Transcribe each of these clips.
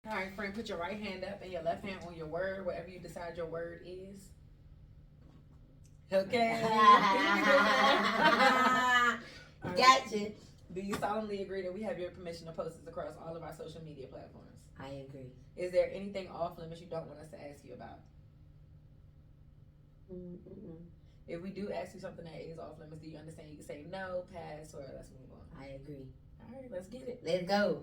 All right, friend, put your right hand up and your left hand on your word, whatever you decide your word is. Okay. Gotcha. Do you solemnly agree that we have your permission to post this across all of our social media platforms? I agree. Is there anything off limits you don't want us to ask you about? Mm-mm. If we do ask you something that is off limits, do you understand? You can say no, pass, or let's move on. I agree. All right, let's get it. Let's go.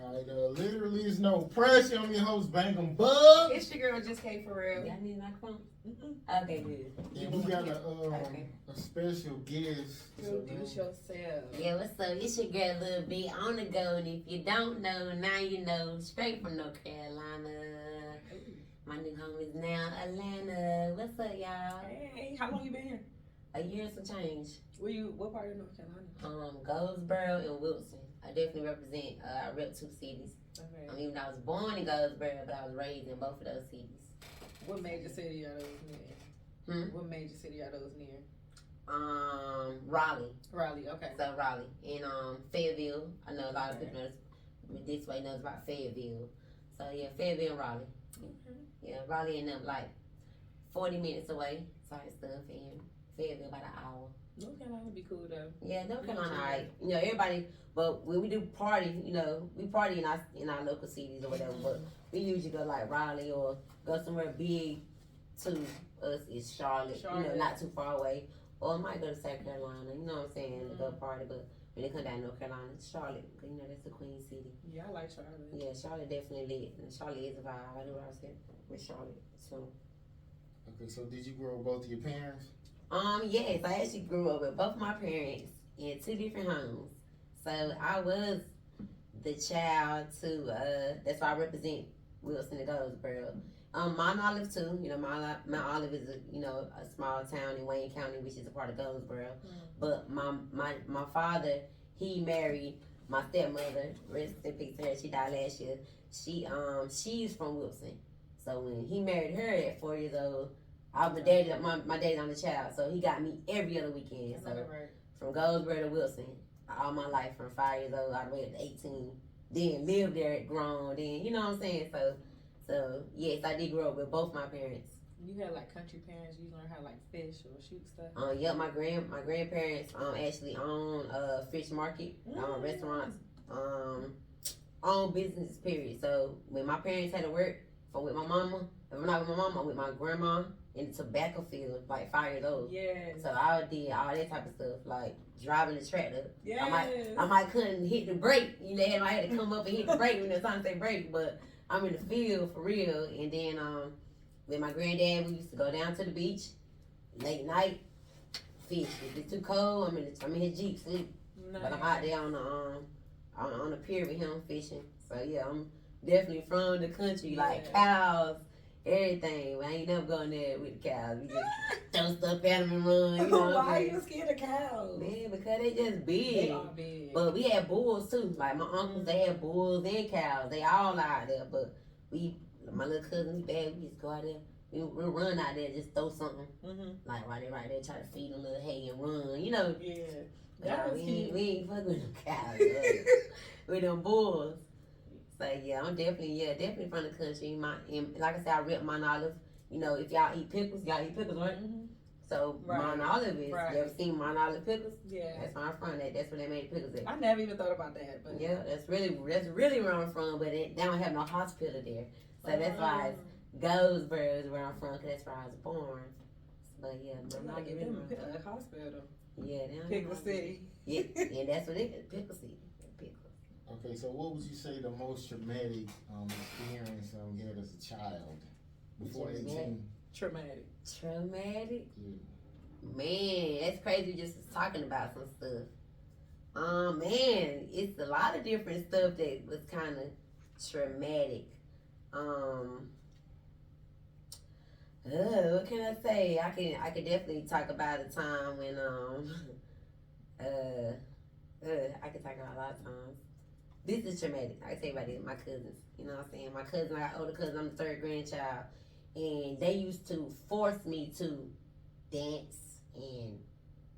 Alright, literally is no pressure. I'm your host, Bangem Bugg. It's your girl, Just K for real. Y'all need a microphone? Mm-mm. Okay, good. And we got Okay. a special guest. Introduce yourself. Yeah, what's up? It's your girl, Lil B, on the go. And if you don't know, now you know. Straight from North Carolina. My new home is now Atlanta. What's up, y'all? Hey, how long you been here? A year and some change. What part of North Carolina? Goldsboro and Wilson. I definitely represent. I rep two cities. Okay. I mean, I was born in Goldsboro, but I was raised in both of those cities. What major city are those near? What major city are those near? Raleigh. Raleigh, okay. So Raleigh. And Fayetteville. I know a lot of people this way knows about Fayetteville. So yeah, Fayetteville and Raleigh. Okay. Yeah, Raleigh and them like 40 minutes away type stuff, and Fayetteville about an hour. North Carolina be cool though. Yeah, North Carolina, alright. You know, everybody, but when we do party, you know, we party in our local cities or whatever, but we usually go like Raleigh or go somewhere big to us is Charlotte, you know, not too far away. Or I might go to South Carolina, you know what I'm saying, to go party, but when they come down to North Carolina, it's Charlotte, because you know, that's the Queen City. Yeah, I like Charlotte. Yeah, Charlotte definitely lit, and Charlotte is a vibe. I knew what I was saying with Charlotte, so. Okay, so did you grow up with both of your parents? Yes, I actually grew up with both my parents in two different homes. So I was the child to, that's why I represent Wilson and Goldsboro. Mount Olive too, you know, Mount Olive is a small town in Wayne County, which is a part of Goldsboro. But my father, he married my stepmother, rest in peace to her, she died last year. She's from Wilson. So when he married her at 4 years old, my daddy's on the child, so he got me every other weekend. So from Goldsboro to Wilson, all my life from 5 years old all the way up to 18. Then lived there at grown. Then you know what I'm saying. So yes, I did grow up with both my parents. You had like country parents. You learned how to like fish or shoot stuff. Yeah, my grandparents actually own fish market, restaurants, own business period. So when my parents had to work, if I'm with my mama, if I'm not with my mama, I'm with my grandma in the tobacco field, like 5 years old. Yeah. So I did all that type of stuff, like driving the tractor. Yeah. I might couldn't hit the brake. You know, I had to come up and hit the brake when it's time to say brake, but I'm in the field for real. And then with my granddad, we used to go down to the beach, late night, fish. If it's too cold, I'm in his Jeep sleep. Nice. But I'm out there on the pier with him fishing. So yeah, I'm definitely from the country, like cows, everything. I ain't never going there with the cows. We just throw stuff at them and run. You know Why are you scared of cows? Man, because they just big. They are big. But we had bulls too. Like my uncles, they had bulls and cows. They all out there. But my little cousin, we used to go out there. We'll run out there, just throw something. Like while they right there, try to feed them a little hay and run. You know. Yeah. But we ain't fucking with them cows. With them bulls. So yeah, I'm definitely from the country. And like I said, I rep Mount Olive. You know, if y'all eat pickles, right? So Mount Olive is. You ever seen Mount Olive pickles? Yeah. That's where I'm from. That's where they made pickles at. I never even thought about that. But yeah, that's really where I'm from. But they don't have no hospital there, so that's why it's Goldsboro is where I'm from. Cause that's where I was born. But yeah, Mount Olive is a hospital. Yeah, Pickle City. Yeah, and that's what it is. Pickle City. Okay, so what would you say the most traumatic experience you had as a child before 18? Traumatic. Yeah. Man, that's crazy just talking about some stuff. Man, it's a lot of different stuff that was kind of traumatic. What can I say? I can definitely talk about a time when I can talk about a lot of times. This is traumatic. I can tell you about it. My cousins, you know what I'm saying? My cousin, I got older cousin. I'm the third grandchild, and they used to force me to dance and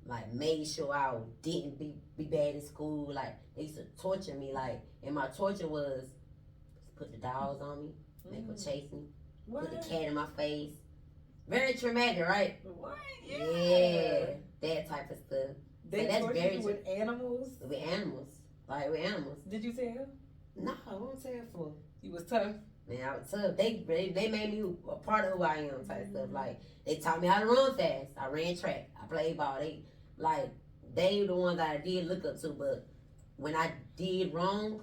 like made sure I didn't be bad in school. Like they used to torture me. Like, and my torture was put the dolls on me, make them chase me, What? put the cat in my face. Very traumatic, right? What? Yeah, that type of stuff. They that's torture very you with animals? With animals. Like with animals. Did you tell? No, I won't tell for. You was tough? Man, I was tough. They made me a part of who I am type stuff. Like, they taught me how to run fast. I ran track. I played ball. They the ones that I did look up to, but when I did wrong,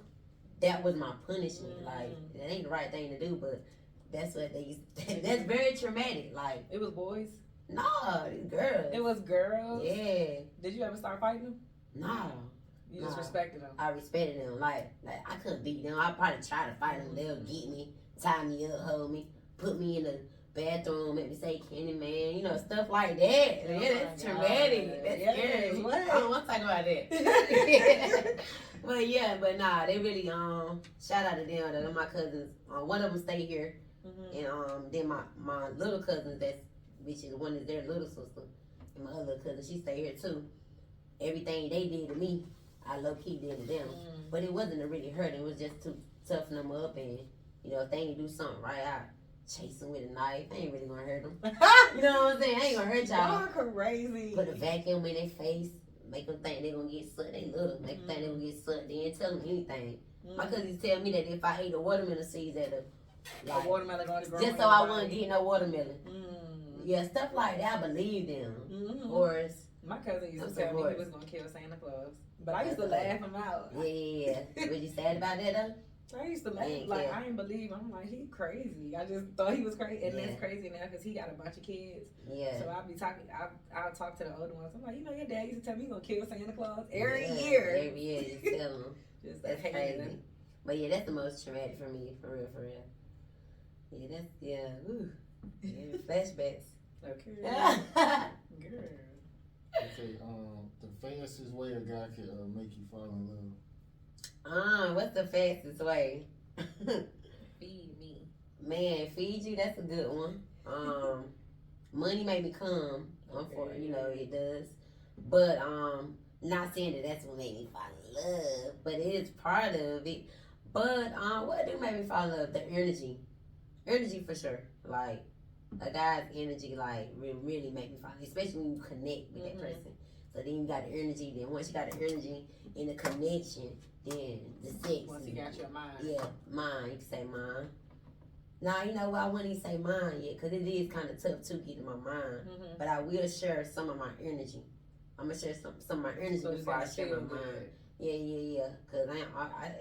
that was my punishment. Like, that ain't the right thing to do, but that's what they used that's very traumatic. Like, it was boys? No, these girls. It was girls? Yeah. Did you ever start fighting them? No. You just respected them? I respected them. Like I couldn't beat them. I probably try to fight them. They'll get me, tie me up, hold me, put me in the bathroom, make me say Kenny man, you know, stuff like that. Oh yeah, that's traumatic. That's scary. What? I don't want to talk about that. but nah, they really shout out to them. They're my cousins. One of them stay here, and then my little cousins which is one is their little sister, and my other cousin she stay here too. Everything they did to me, I low key did to them, but it wasn't to really hurt. It was just to toughen them up, and you know if they ain't do something right, I chase them with a knife. I ain't really gonna hurt them. You know what I'm saying? I ain't gonna hurt y'all. Y'all crazy. Put a vacuum in their face, make them think they gonna get sucked. They little, make them think they gonna get sucked. They ain't tell them anything. My cousins tell me that if I ate a watermelon seeds at a watermelon on the ground, just so I wouldn't get no watermelon. Yeah, stuff like that. I believe them. Or my cousin used to tell me he was gonna kill Santa Claus, but I used to laugh him out. Yeah. Was you sad about that though? I used to laugh. Like, I didn't believe him. I'm like, he crazy. I just thought he was crazy. And that's crazy now because he got a bunch of kids. Yeah. So I'll be talking, I'll talk to the older ones. I'm like, you know, your dad used to tell me he's going to kill Santa Claus every year. Every year, you tell him. That's crazy. Him. But yeah, that's the most traumatic for me, for real, for real. Yeah, ooh. Yeah, flashbacks. Okay. Girl. Okay, the fastest way a guy could make you fall in love. What's the fastest way? Feed me. Man, feed you, that's a good one. Money make me come. You know, it does. But not saying that that's what made me fall in love, but it is part of it. But what do make me fall in love? The energy. Energy for sure. Like a guy's energy, like really make me fall in love, especially when you connect with that person. So then you got the energy. Then once you got the energy and the connection, then the sex. Once you got your mind. Yeah, mine. You can say mine. Now, you know what? I wouldn't even say mine yet because it is kind of tough to get in my mind. But I will share some of my energy. I'm going to share some of my energy before I share my mind. Yeah. Because I'm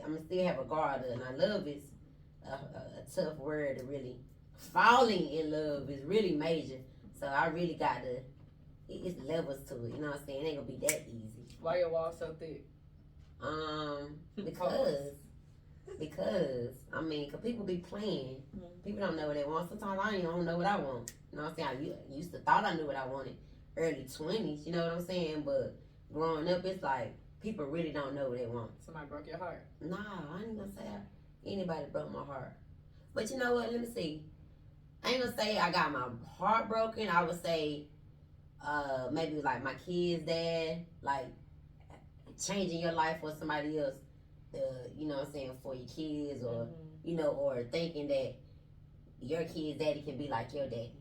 going to still have a guard, and I love is a tough word to really. Falling in love is really major. So I really got to, it's levels to it. You know what I'm saying? It ain't going to be that easy. Why your wall so thick? Because I mean, cause people be playing. People don't know what they want. Sometimes I don't know what I want. You know what I'm saying? I used to thought I knew what I wanted early 20s. You know what I'm saying? But growing up, it's like people really don't know what they want. Somebody broke your heart? Nah, I ain't gonna say anybody broke my heart. But you know what? Let me see. I ain't gonna say I got my heart broken. I would say maybe like my kid's dad, like changing your life for somebody else. You know what I'm saying, for your kids, or you know, or thinking that your kid's daddy can be like your daddy.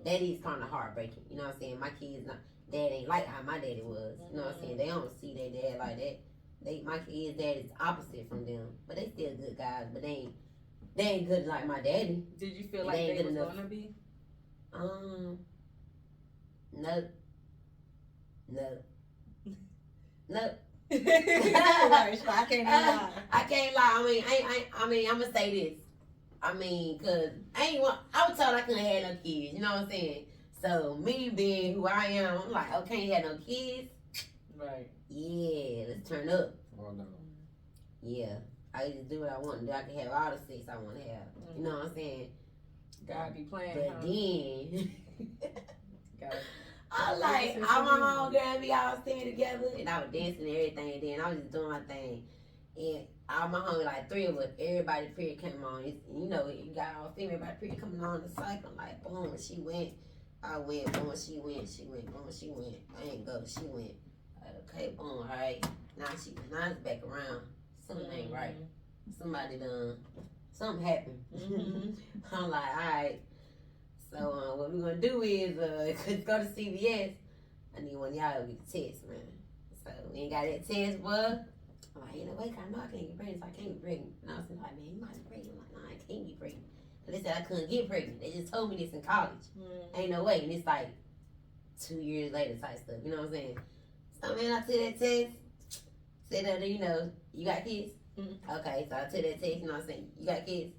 That is kind of heartbreaking. You know what I'm saying? My kids dad ain't like how my daddy was. You know what I'm saying? They don't see their dad like that. My kids' dad is opposite from them, but they still good guys. But they ain't good like my daddy. Did you feel like they was gonna be? No. Right, so I can't lie. I can't lie. I mean, I'm gonna say this. I mean, cause I was told I couldn't have no kids. You know what I'm saying? So me being who I am, I'm like, oh, can't have no kids. Right. Yeah, let's turn up. Oh no. Yeah, I just do what I want to do. I can have all the sex I want to have. You know what I'm saying? God be playing. But then. God. I like, all my homegirls, we all staying together, and I was dancing and everything, and then I was just doing my thing. And all my homies, like 3 of us, everybody period came on. You know, you got all female, everybody period coming on the cycle, like, boom, she went, I went, boom, she went, boom, she went. I ain't go, she went. Okay, boom, all right. Now it's back around. Something ain't right. Somebody done something happened. Mm-hmm. I'm like, all right. So what we're gonna do is go to CVS. I need one of y'all to get the test, man. So we ain't got that test, boy. I'm like, you know, wait, I know I can't get pregnant, so I can't get pregnant. And I was like, man, you might be pregnant. I'm like, no, I can't get pregnant. But they said I couldn't get pregnant. They just told me this in college. Ain't no way. And it's like 2 years later type stuff. You know what I'm saying? So man, I took that test. Said that, you know, you got kids? Mm-hmm. Okay, so I took that test, you know what I'm saying? You got kids?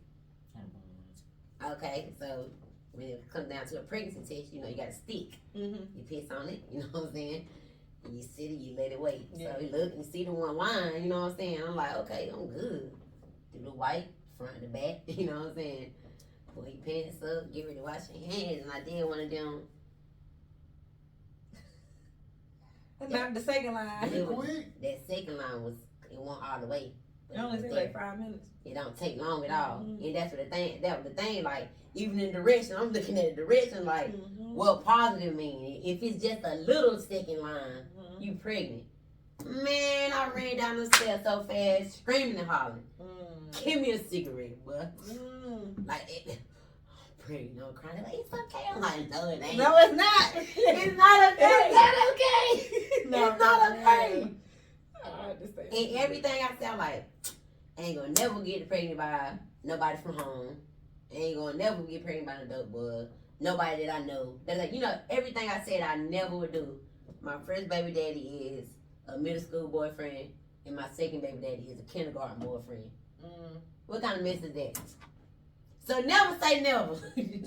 Okay, so when it comes down to a pregnancy test, you know, you got a stick. Mm-hmm. You piss on it, you know what I'm saying? And you sit it, you let it wait. Yeah. So you look and see the one line, you know what I'm saying? I'm like, okay, I'm good. Do the white, front to back, you know what I'm saying? Pull your pants up, get ready to wash your hands. And I did one of them. Not the second line. That second line was, it went all the way. It only takes like 5 minutes. It don't take long at all. Mm-hmm. And that's what that was the thing, like, even in direction, I'm looking at the direction, like, Mm-hmm. what positive mean? If it's just a little second line, Mm-hmm. you pregnant. Man, I ran down the stairs so fast, screaming and hollering. Give me a cigarette, boy. Like, I'm pregnant, I'm crying. Like, it's okay. I'm like, no, it ain't. No, it's not. It's not okay. It's not okay. No, It's not okay. I understand. And everything I say, I'm like, I ain't gonna never get pregnant by nobody from home. I ain't gonna never get pregnant by an adult boy. Nobody that I know. That's like, you know, everything I said I never would do. My first baby daddy is a middle school boyfriend, and my second baby daddy is a kindergarten boyfriend. What kind of mess is that? So never say never.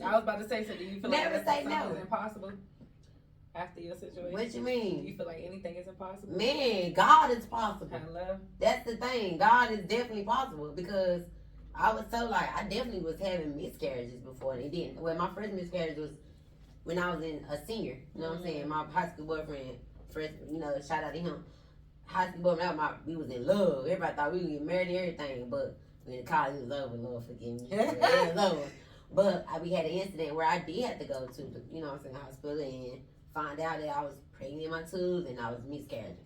I was about to say, so do you feel Never like say something no. is impossible after your situation? What you Do mean? you feel like anything is impossible? Man, God is possible. Hello? That's the thing. God is definitely possible because I was so like, I definitely was having miscarriages before they didn't. Well, my first miscarriage was when I was in a senior. You know what I'm saying? My high school boyfriend, first, you know, shout out to him. High school boyfriend, we was in love. Everybody thought we would get married and everything, but when the college was over, Lord forgive me. It was over. But we had an incident where I did have to go to the, you know what I'm saying, hospital and find out that I was pregnant in my tubes and I was miscarriaging.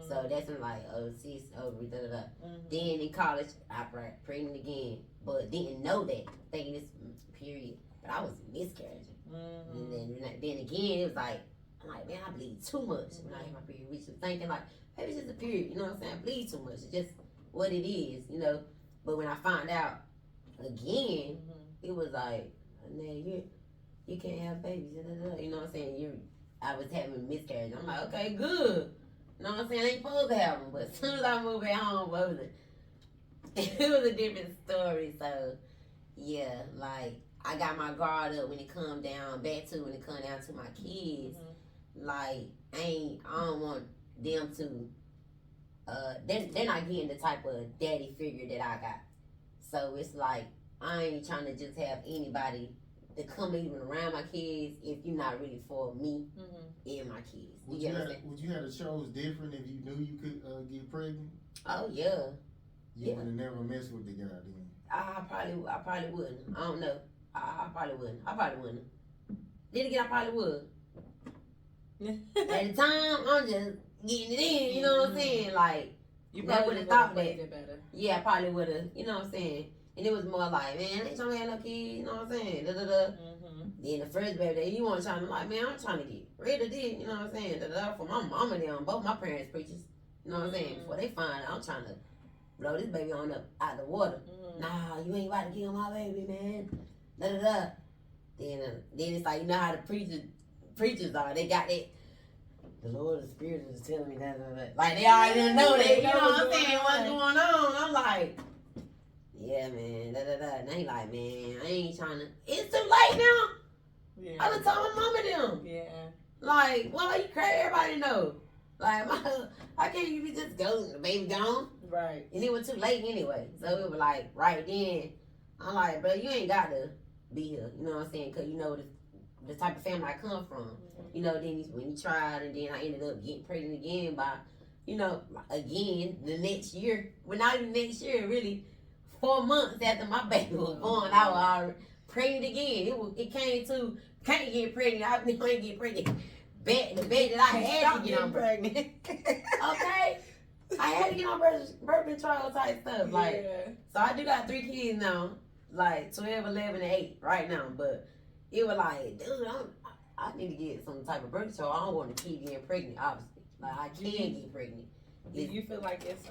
So that's when like, oh, sis, ovary, da da da. Then in college, I got pregnant again, but didn't know that, thinking this period, but I was miscarriaging. And then again, it was like, I'm like, man, I bleed too much when I hit my period. Which was thinking like, maybe it's just a period, you know what I'm saying? I bleed too much. It's just what it is, you know. But when I found out again, it was like, man, you can't have babies, da, da, da. You know what I'm saying? I was having miscarriage. I'm like, okay, good. You know what I'm saying? I ain't supposed to have them, but as soon as I moved back home, it was a different story. So, yeah, like, I got my guard up when it come down, back to when it come down to my kids. Like, I don't want them to, they're not getting the type of daddy figure that I got. So it's like, I ain't trying to just have anybody to come even around my kids if you're not really for me and my kids. Would you have chose different if you knew you could get pregnant? Oh yeah. You would have never messed with the guy then. I probably wouldn't. I don't know. I probably wouldn't. Then again, I probably would. At the time, I'm just getting it in. You know what I'm saying? Like, you never probably would have thought played that. it better. Yeah, I probably would have. You know what I'm saying? And it was more like, man, I ain't trying to have no kids. You know what I'm saying? Da da da. Then the first baby that you want trying to like, man, I'm trying to get rid of this. You know what I'm saying? Da da da. For my mama and them, both my parents preachers. You know what I'm saying? Before they find out, I'm trying to blow this baby on up out the water. Nah, you ain't about to kill my baby, man. Da da da. Then it's like, you know how the preachers are. They got that. The Lord, the Spirit is telling me that. Like they already know that. You know what I'm saying? What's going on? I'm like, yeah, man. Da da da. And they like, man, I ain't trying to. It's too late now. Yeah. I done told my mama them. Yeah. Like, well, you crazy? Everybody know. Like, I can't even just go. The baby gone. Right. And it was too late anyway. So it was like, right then, I'm like, bro, you ain't got to be here. You know what I'm saying? Because you know the type of family I come from. You know, then when he tried, and then I ended up getting pregnant again by, you know, again, the next year. Well, not even next year, really. 4 months after my baby was born, I was already pregnant again. It came to, can't get pregnant. I ain't get pregnant. The baby that I had to get on pregnant. Okay? I had to get on birth control type stuff. Like, so I do got 3 kids now. like 12, 11, and 8 right now. But it was like, dude, I need to get some type of birth control. I don't want to keep getting pregnant, obviously. Like, I can get pregnant. Do you feel like it's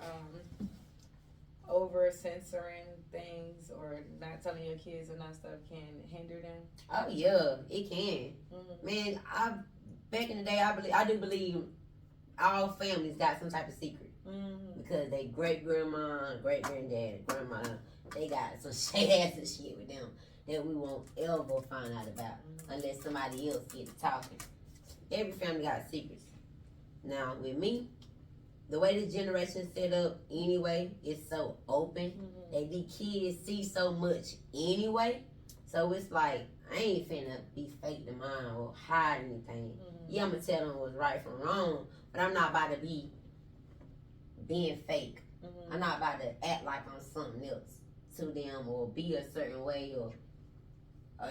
over censoring things or not telling your kids enough stuff can hinder them? Oh, yeah, it can. Man, back in the day, I do believe all families got some type of secret. Because they great grandma, great granddad, grandma, they got some shit ass and shit with them that we won't ever find out about unless somebody else get to talking. Every family got secrets. Now with me, the way this generation set up anyway, it's so open that these kids see so much anyway. So it's like I ain't finna be fake to mine or hide anything. Yeah, I'm gonna tell them what's right from wrong, but I'm not about to be being fake. I'm not about to act like I'm something else to them or be a certain way or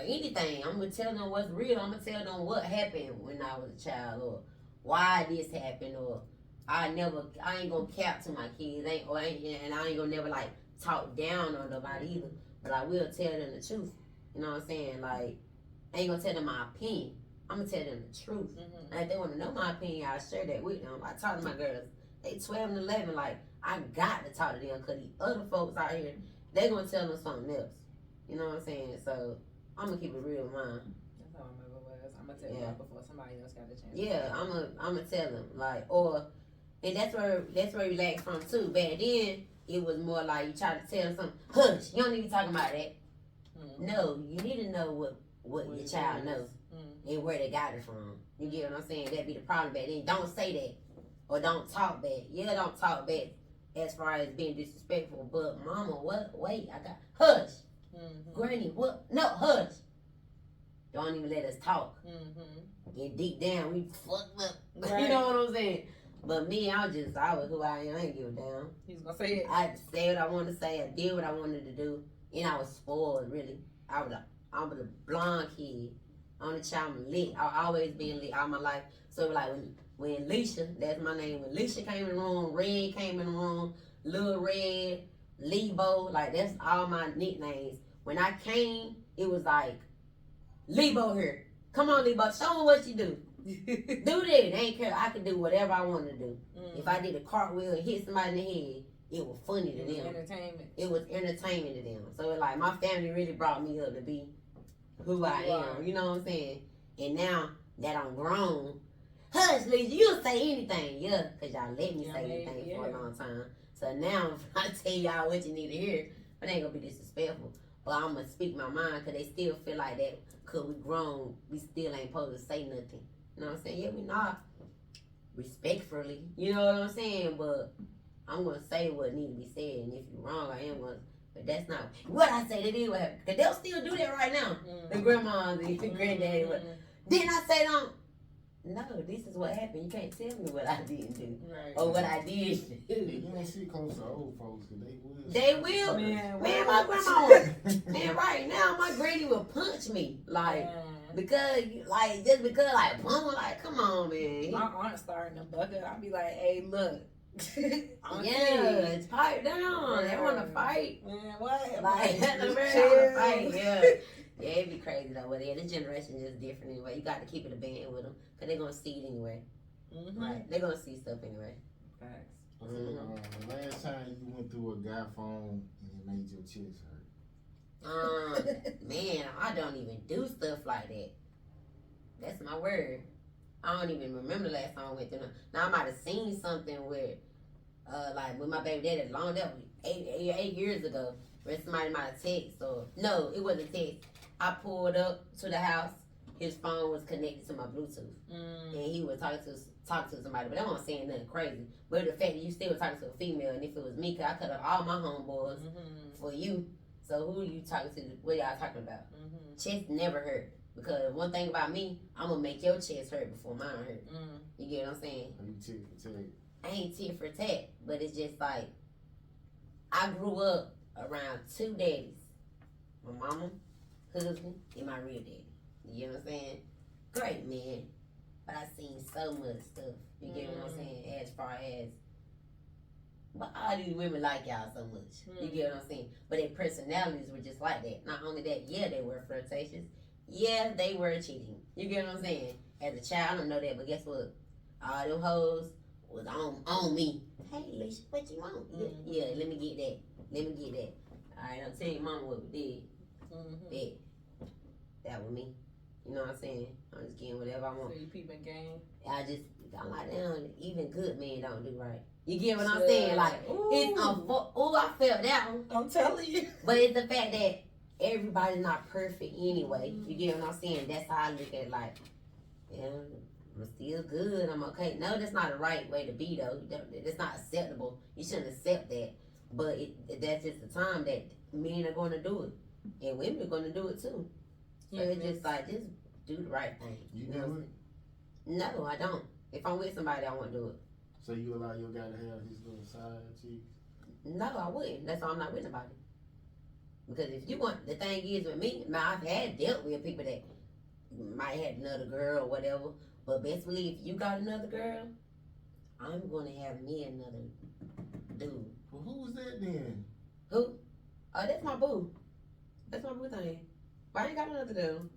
anything. I'm gonna tell them what's real. I'm gonna tell them what happened when I was a child or why this happened or I ain't gonna cap to my kids and I ain't gonna never like talk down on nobody either. But I will tell them the truth. You know what I'm saying? Like I ain't gonna tell them my opinion. I'm gonna tell them the truth. And if they wanna know my opinion, I'll share that with them. I talk to my girls. They 12 and 11, like, I got to talk to them because these other folks out here, they going to tell them something else. You know what I'm saying? So, I'm going to keep it real with mine. That's how my mother was. I'm going to tell you before somebody else got a chance. Yeah, I'm going to tell them. Like, and that's where we lack from, too. Back then, it was more like you try to tell them something, hush, you don't need to be talking about that. No, you need to know what your child knows and where they got it from. You get what I'm saying? That'd be the problem back then. Don't say that. Or don't talk bad. Yeah, don't talk bad as far as being disrespectful. But mama, what? Wait, I got hush. Granny, what? No, hush. Don't even let us talk. And deep down, we fucked up. Right. You know what I'm saying? But me, I was who I am. I ain't give a damn. You was gonna say it. I said what I wanted to say. I did what I wanted to do, and I was spoiled. Really, I was a blonde kid. Only child lit. I always been lit all my life. So like when Leisha, that's my name, when Leisha came in the room, Red came in the room, Lil Red, Lebo, like that's all my nicknames. When I came, it was like, Lebo here. Come on, Lebo, show me what you do. Do that. They ain't care. I could do whatever I wanted to do. If I did a cartwheel and hit somebody in the head, it was funny to them. Entertainment. It was entertainment to them. So it like my family really brought me up to be who I am. You know what I'm saying? And now that I'm grown, hush, Lisa, you'll say anything. Yeah, because y'all let me say anything for a long time. So now if I tell y'all what you need to hear, it ain't going to be disrespectful. But I'm going to speak my mind because they still feel like that because we grown, we still ain't supposed to say nothing. You know what I'm saying? Yeah, we not respectfully. You know what I'm saying? But I'm going to say what needs to be said. And if you're wrong, I am going to. But that's not what I say. That is what happened. Because they'll still do that right now. The grandmas, the granddaddy. Didn't I say don't? No, this is what happened. You can't tell me what I didn't do. Right. Or what I did do. You don't see close to old folks because they will. They will. Man, my grandma. Man, right now, my granny will punch me. Like, because, like, just because, like, mama, like, come on, man. My aunt starting to buck up. I'll be like, hey, look. It's pipe down. They want to fight. Man, what? Like, they want to fight. Yeah. Yeah, it'd be crazy though. But yeah, this generation is different anyway. You got to keep it a band with them because they're going to see it anyway. Right? They're going to see stuff anyway. Facts. Okay, the last time you went through a guy phone and it made your chest hurt? Man, I don't even do stuff like that. That's my word. I don't even remember the last time I went through them. Now, I might have seen something where, like with my baby daddy, long that was 8 years ago, where somebody might have texted or, no, it wasn't a text. I pulled up to the house. His phone was connected to my Bluetooth, and he was talking to somebody. But I wasn't saying nothing crazy. But the fact that you still talking to a female, and if it was me, cause I cut up all my homeboys for you. So who are you talking to? What y'all talking about? Chest never hurt because one thing about me, I'm gonna make your chest hurt before mine hurt. You get what I'm saying? Are you tit for tat? I ain't tit for tat, but it's just like I grew up around two daddies, my mama, husband, and my real daddy. You know what I'm saying? Great man, but I seen so much stuff. You get what I'm saying? As far as but all these women like y'all so much. You get what I'm saying? But their personalities were just like that. Not only that, yeah, they were flirtatious. Yeah, they were cheating. You get what I'm saying? As a child, I don't know that, but guess what? All them hoes was on me. Hey, Alicia, what you want? Yeah, let me get that. Let me get that. All right, I'll tell your mama what we did. That was me. You know what I'm saying? I'm just getting whatever I want. So you peeping game. I'm like, damn, even good men don't do right. You get what I'm saying? Like, it's I felt that one. I'm telling you. But it's the fact that everybody's not perfect anyway. You get what I'm saying? That's how I look at it. Like, yeah, I'm still good. I'm okay. No, that's not the right way to be, though. That's not acceptable. You shouldn't accept that. But that's just the time that men are going to do it. And women are going to do it, too. So it's just like, just do the right thing. You do it? No, I don't. If I'm with somebody, I won't do it. So you allow your guy to have his little side cheeks? No, I wouldn't. That's why I'm not with nobody. Because if you want, the thing is with me, I've had dealt with people that might have another girl or whatever. But best believe, if you got another girl, I'm going to have me another dude. Well, who was that then? Who? Oh, that's my boo. That's my boo thing. But I ain't got another dude.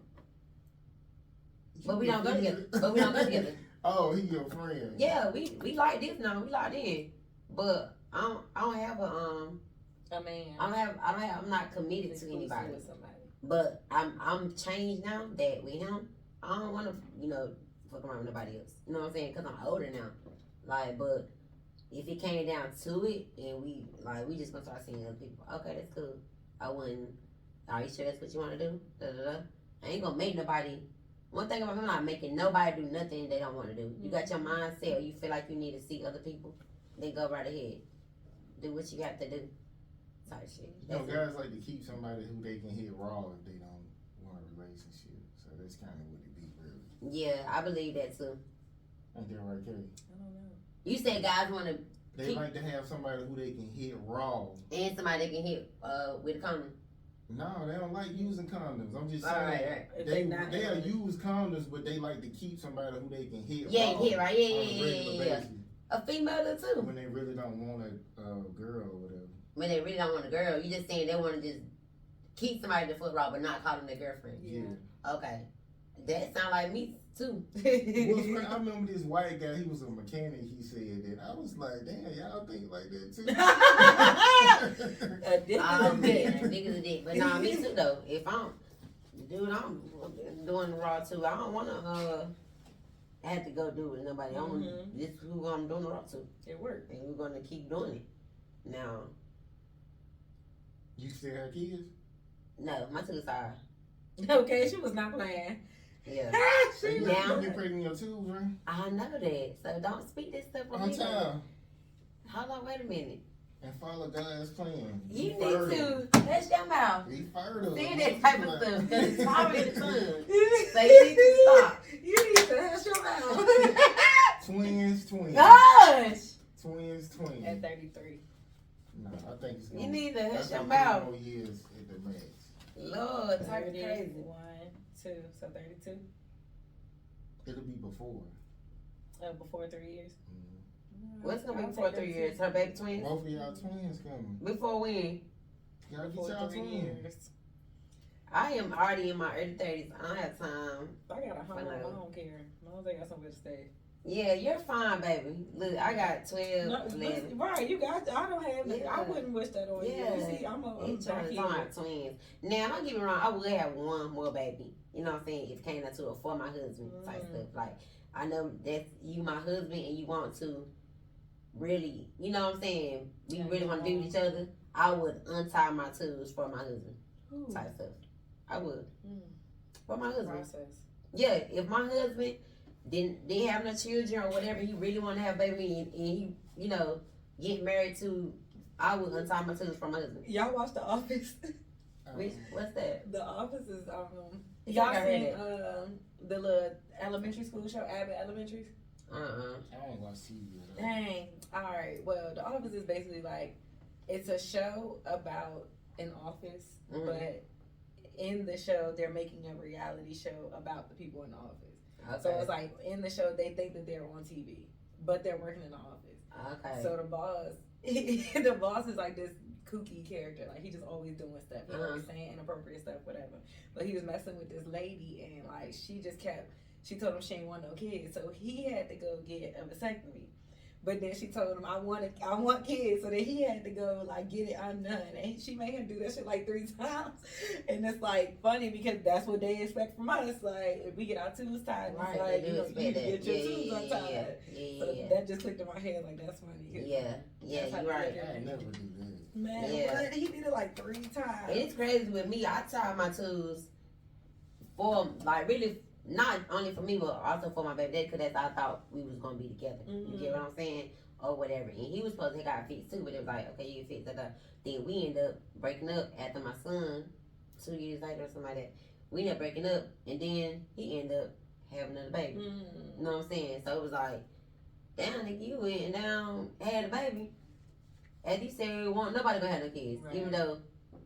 But we don't go together. Oh, he your friend. Yeah, we like this now. We like this. But I don't have a man. I'm not committed to anybody. With somebody. But I'm changed now that with him, I don't want to, fuck around with nobody else. You know what I'm saying? Because I'm older now. Like, but if it came down to it and we just gonna start seeing other people, okay, that's cool. I wouldn't, are you sure that's what you want to do? I ain't gonna make nobody. One thing about me, I'm not making nobody do nothing they don't want to do. You got your mindset, or you feel like you need to see other people, then go right ahead. Do what you got to do. Type shit. Guys like to keep somebody who they can hit raw if they don't want a relationship. So that's kind of what it be, really. Yeah, I believe that too. Ain't that right, Kay? I don't know. You said guys want to. They like to have somebody who they can hit raw. And somebody they can hit with a condom. No, they don't like using condoms. I'm just saying. Right. They'll use condoms, but they like to keep somebody who they can hit. Yeah, raw hit right. Yeah. Yeah. A female too. When they really don't want a girl or whatever. When they really don't want a girl, you just saying they want to just keep somebody the foot raw, but not call them their girlfriend. Yeah. Okay, that sound like me too. I remember this white guy. He was a mechanic. He said that. I was like, damn, y'all think like that too. A dick is a dick. Dick is a dick. But nah, me too though. If I'm doing the raw too. I don't want to have to go do it with nobody. This is who I'm doing the raw to. It worked. And we're gonna keep doing it. Now. You still have kids? No, my tooth are. Okay, she was not playing. Yeah. So you been pregnant your tubes, right? I know that. So don't speak this stuff on me. Hold on, wait a minute. And follow God's plan. You need to hush your mouth. Be fertile. See that type of stuff because it's already the sun. So you need to stop. You need to hush your mouth. Twins. Gosh. Twins. At 33. No, I think it's gonna. You need to hush your 3 mouth. more years at the max. Lord, talk 30, crazy. 1, 2, so 32. It'll be before. Before 3 years. What's gonna be before 3 years? Her baby twins? Both of y'all twins coming. Before when? Y'all get Before y'all 3 twins. years. I am already in my early 30s. I don't have time. I got a home. I don't care. As long as I got somewhere to stay. Yeah, you're fine, baby. Look, I got 12, No, 11. right, you got. I don't have. Yeah. I wouldn't wish that on you. You see, I'm trying to find twins. Now, don't get me wrong. I would have one more baby. You know what I'm saying? If it came down to it for my husband type stuff. Like, I know that's you, my husband, and you want to really, you know what I'm saying? We really want to be with each other. I would untie my tubes for my husband type stuff. I would. For my husband. Process. Yeah, if my husband didn't have no children or whatever, he really want to have a baby and he, get married to, I would untie my tubes for my husband. Y'all watch The Office? What's that? The Office is Y'all seen the little elementary school show, Abbott Elementary? I don't watch TV. Dang. All right. Well, The Office is basically like, it's a show about an office, but in the show, they're making a reality show about the people in the office. Okay. So it's like, in the show, they think that they're on TV, but they're working in the office. Okay. So the boss the boss is like this kooky character. Like, he just always doing stuff. He always saying inappropriate stuff, whatever. But he was messing with this lady, and like she told him she ain't want no kids, so he had to go get a vasectomy. But then she told him, I want kids. So then he had to go, like, get it undone. And she made him do that shit, like, 3 times. And it's, like, funny because that's what they expect from us. Like, if we get our tubes tied, Right, it's like, they do expect you that. get your tubes untied. So Yeah. that just clicked in my head, like, that's funny. Yeah, That's how you're right. I never do that. Man, Yeah. what? He did it, like, 3 times. And it's crazy with me. I tie my tubes for, like, really, not only for me, but also for my baby daddy, because that's how I thought we was going to be together. You get what I'm saying? Or whatever. And he was supposed to get fixed too, but it was like, okay, you fix that. Then we ended up breaking up after my son, 2 years later or something like that. We ended up breaking up, and then he ended up having another baby. You know what I'm saying? So it was like, damn, nigga, you went and down, had a baby. As he said, nobody gonna have no kids, Right. even though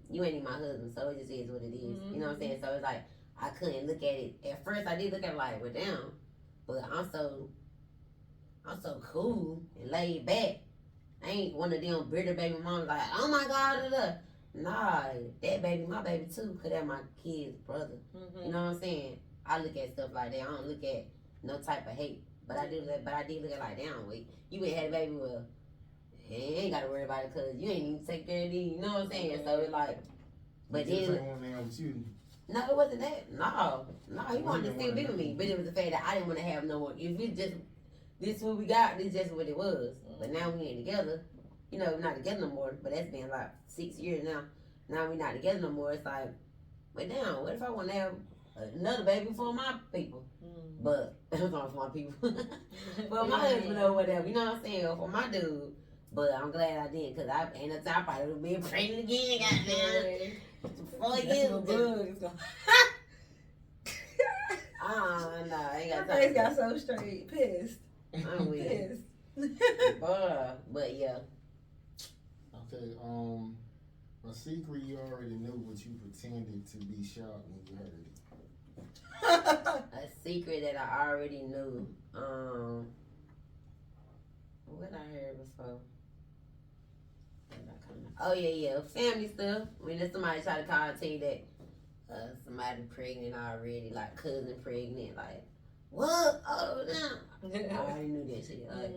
you ain't even my husband, so it just is what it is. You know what I'm saying? So it's like, I couldn't look at it. At first, I did look at it like, well, damn, but I'm so cool and laid back. I ain't one of them bitter baby moms like, oh my God, nah, that baby, my baby too, could have my kid's brother. You know what I'm saying? I look at stuff like that. I don't look at no type of hate, but I did look at it like, damn, wait, you ain't had a baby, well, you ain't gotta worry about it because you ain't even take care of these. You know what I'm saying? So it's like, but You just then. ain't want them with you. No, it wasn't that. No, he wanted to still be with me, but it was the fact that I didn't want to have no more. If we just this what we got, this just what it was. But now we ain't together. You know, we're not together no more. But that's been like 6 years now. Now we're not together no more. It's like, but damn, what if I want to have another baby for my people? But it's not for my people. For my husband or whatever. You know what I'm saying? Or for my dude. But I'm glad I did, because I ain't no time I probably would have been pregnant again. Goddamn. 4 years ago. Bugg. No, I ain't got My face time. got so straight, pissed. I'm weird. Pissed. But yeah. Okay, a secret you already knew, but you pretended to be shocked when you heard it. A secret that I already knew. What I heard before. Oh yeah, family stuff. When there's somebody try to call and tell you that somebody pregnant already, like cousin pregnant, like what? Oh no, I already knew that shit. Like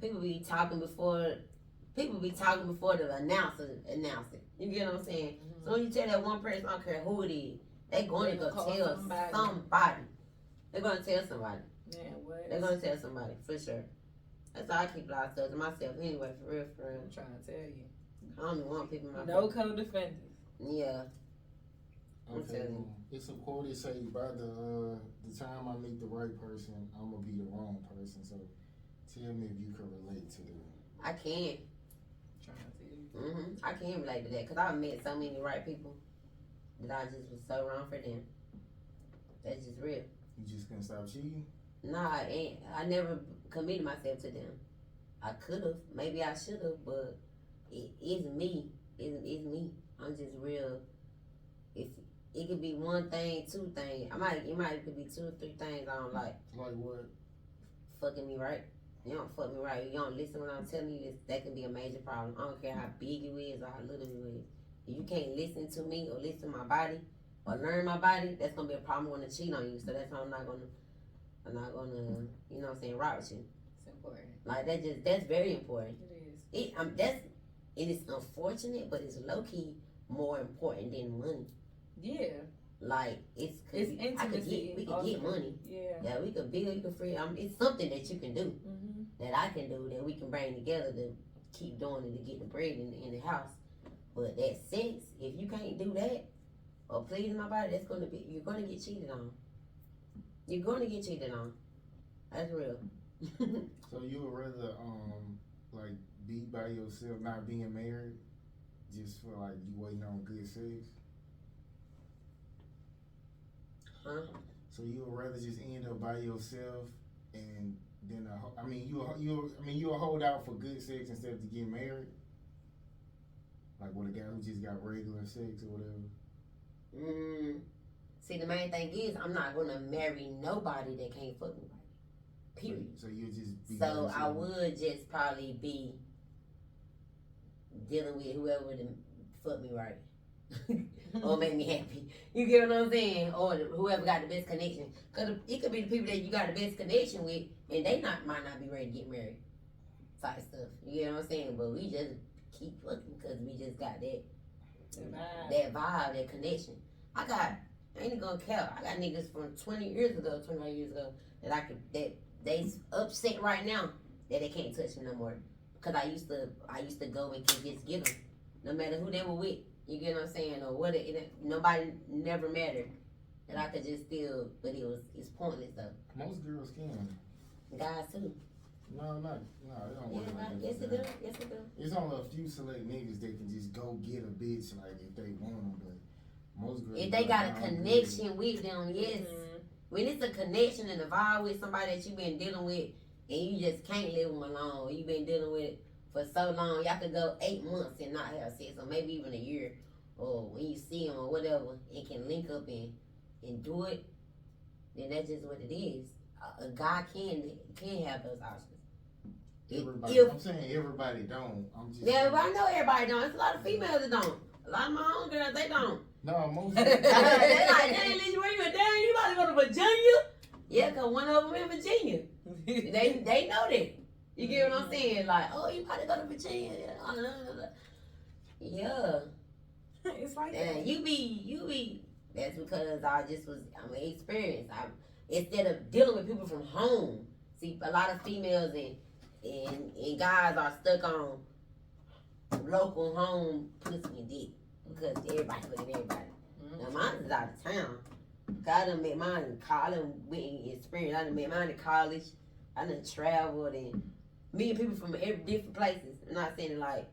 people be talking before the announcer announce it. You get what I'm saying? So when you tell that one person, I don't care who it is, they going to go tell somebody. They're gonna tell somebody. Man, what? They're gonna tell somebody for sure. That's why I keep a lot of stuff to myself anyway, for real. I'm trying to tell you. I don't even want people in my No co-defendants. Yeah. Okay, it's a quote that say, by the time I meet the right person, I'm gonna be the wrong person. So tell me if you can relate to that. I can. Trying to tell you. I can relate to that because I've met so many right people that I just was so wrong for them. That's just real. You just couldn't stop cheating? Nah, I never committed myself to them. I could have, maybe I should have, but it is me. It's me. I'm just real. If it could be one thing, 2 things. It could be 2 or 3 things I don't like. Like what? Fucking me right. You don't fuck me right. You don't listen when I'm telling you. That can be a major problem. I don't care how big you is or how little you is. If you can't listen to me or listen to my body or learn my body, that's gonna be a problem when I cheat on you. So that's why I'm not gonna, you know what I'm saying, rock with you. It's important. Like that's very important. It is. It is unfortunate, but it's low key more important than money. Yeah. Like we could get money. Yeah. We could build. You can free. It's something that you can do. That I can do, that we can bring together to keep doing it to get the bread in the house. But that sex, if you can't do that or please my body, you're gonna get cheated on. You're gonna get cheated on. That's real. So you would rather like be by yourself, not being married, just for like you waiting on good sex? Huh? So you would rather just end up by yourself and then you'll hold out for good sex instead of to get married? Like with a guy who just got regular sex or whatever? See, the main thing is I'm not gonna marry nobody that can't fuck me right. Period. So you'll just be So I would just probably be dealing with whoever would fuck me right. Or make me happy. You get what I'm saying? Or whoever got the best connection. Because it could be the people that you got the best connection with, and they might not be ready to get married. Type stuff. You get what I'm saying? But we just keep fucking because we just got that vibe, that connection. I ain't gonna count. I got niggas from 25 years ago, that they upset right now that they can't touch me no more. Because I used to go and just get them. No matter who they were with. You get what I'm saying? Or what? Nobody never mattered. And I could just still, but it's pointless though. Most girls can. Guys too. No, it don't work like that. Yes it do. Yes it do. It's only a few select niggas that can just go get a bitch like if they want them, but most girls. If they got a connection with them, yes. When it's a connection and a vibe with somebody that you been dealing with, and you just can't leave them alone, or you been dealing with for so long, y'all could go 8 months and not have sex, or maybe even a year, or when you see them or whatever, and can link up and do it, then that's just what it is. A guy can have those options. Everybody, I'm saying everybody don't. I'm just. Yeah, but I know everybody don't. It's a lot of females that don't. A lot of my own girls, they don't. No, most. They're like, dang, Lizzie, where you at? Dang, you about to go to Virginia? Yeah, cause one of them in Virginia. they know that. You get what I'm saying? Like, oh, you about to go to Virginia? Yeah. It's like And that. you be. That's because I'm experienced. Instead of dealing with people from home. See, a lot of females and guys are stuck on local home pussy and dick because everybody fucking everybody. Now mine is out of town. I done met mine in college. I done went in experience. I done met mine in college. I done traveled and meeting people from every different places. I'm not saying like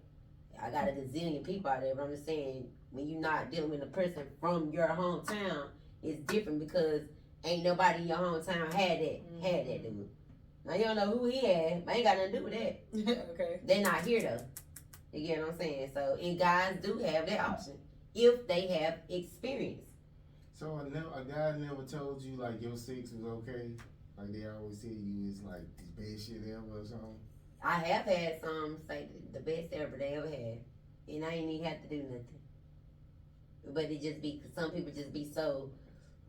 I got a gazillion people out there, but I'm just saying when you're not dealing with a person from your hometown, it's different because ain't nobody in your hometown had that dude. Now you don't know who he had, but ain't got nothing to do with that. Okay. They not here though. You get what I'm saying? So and guys do have that option if they have experience. So a guy never told you like your sex was okay? Like they always tell you it's like the best shit ever or something? I have had some say the best ever they ever had. And I ain't even have to do nothing. But it just be, some people just be so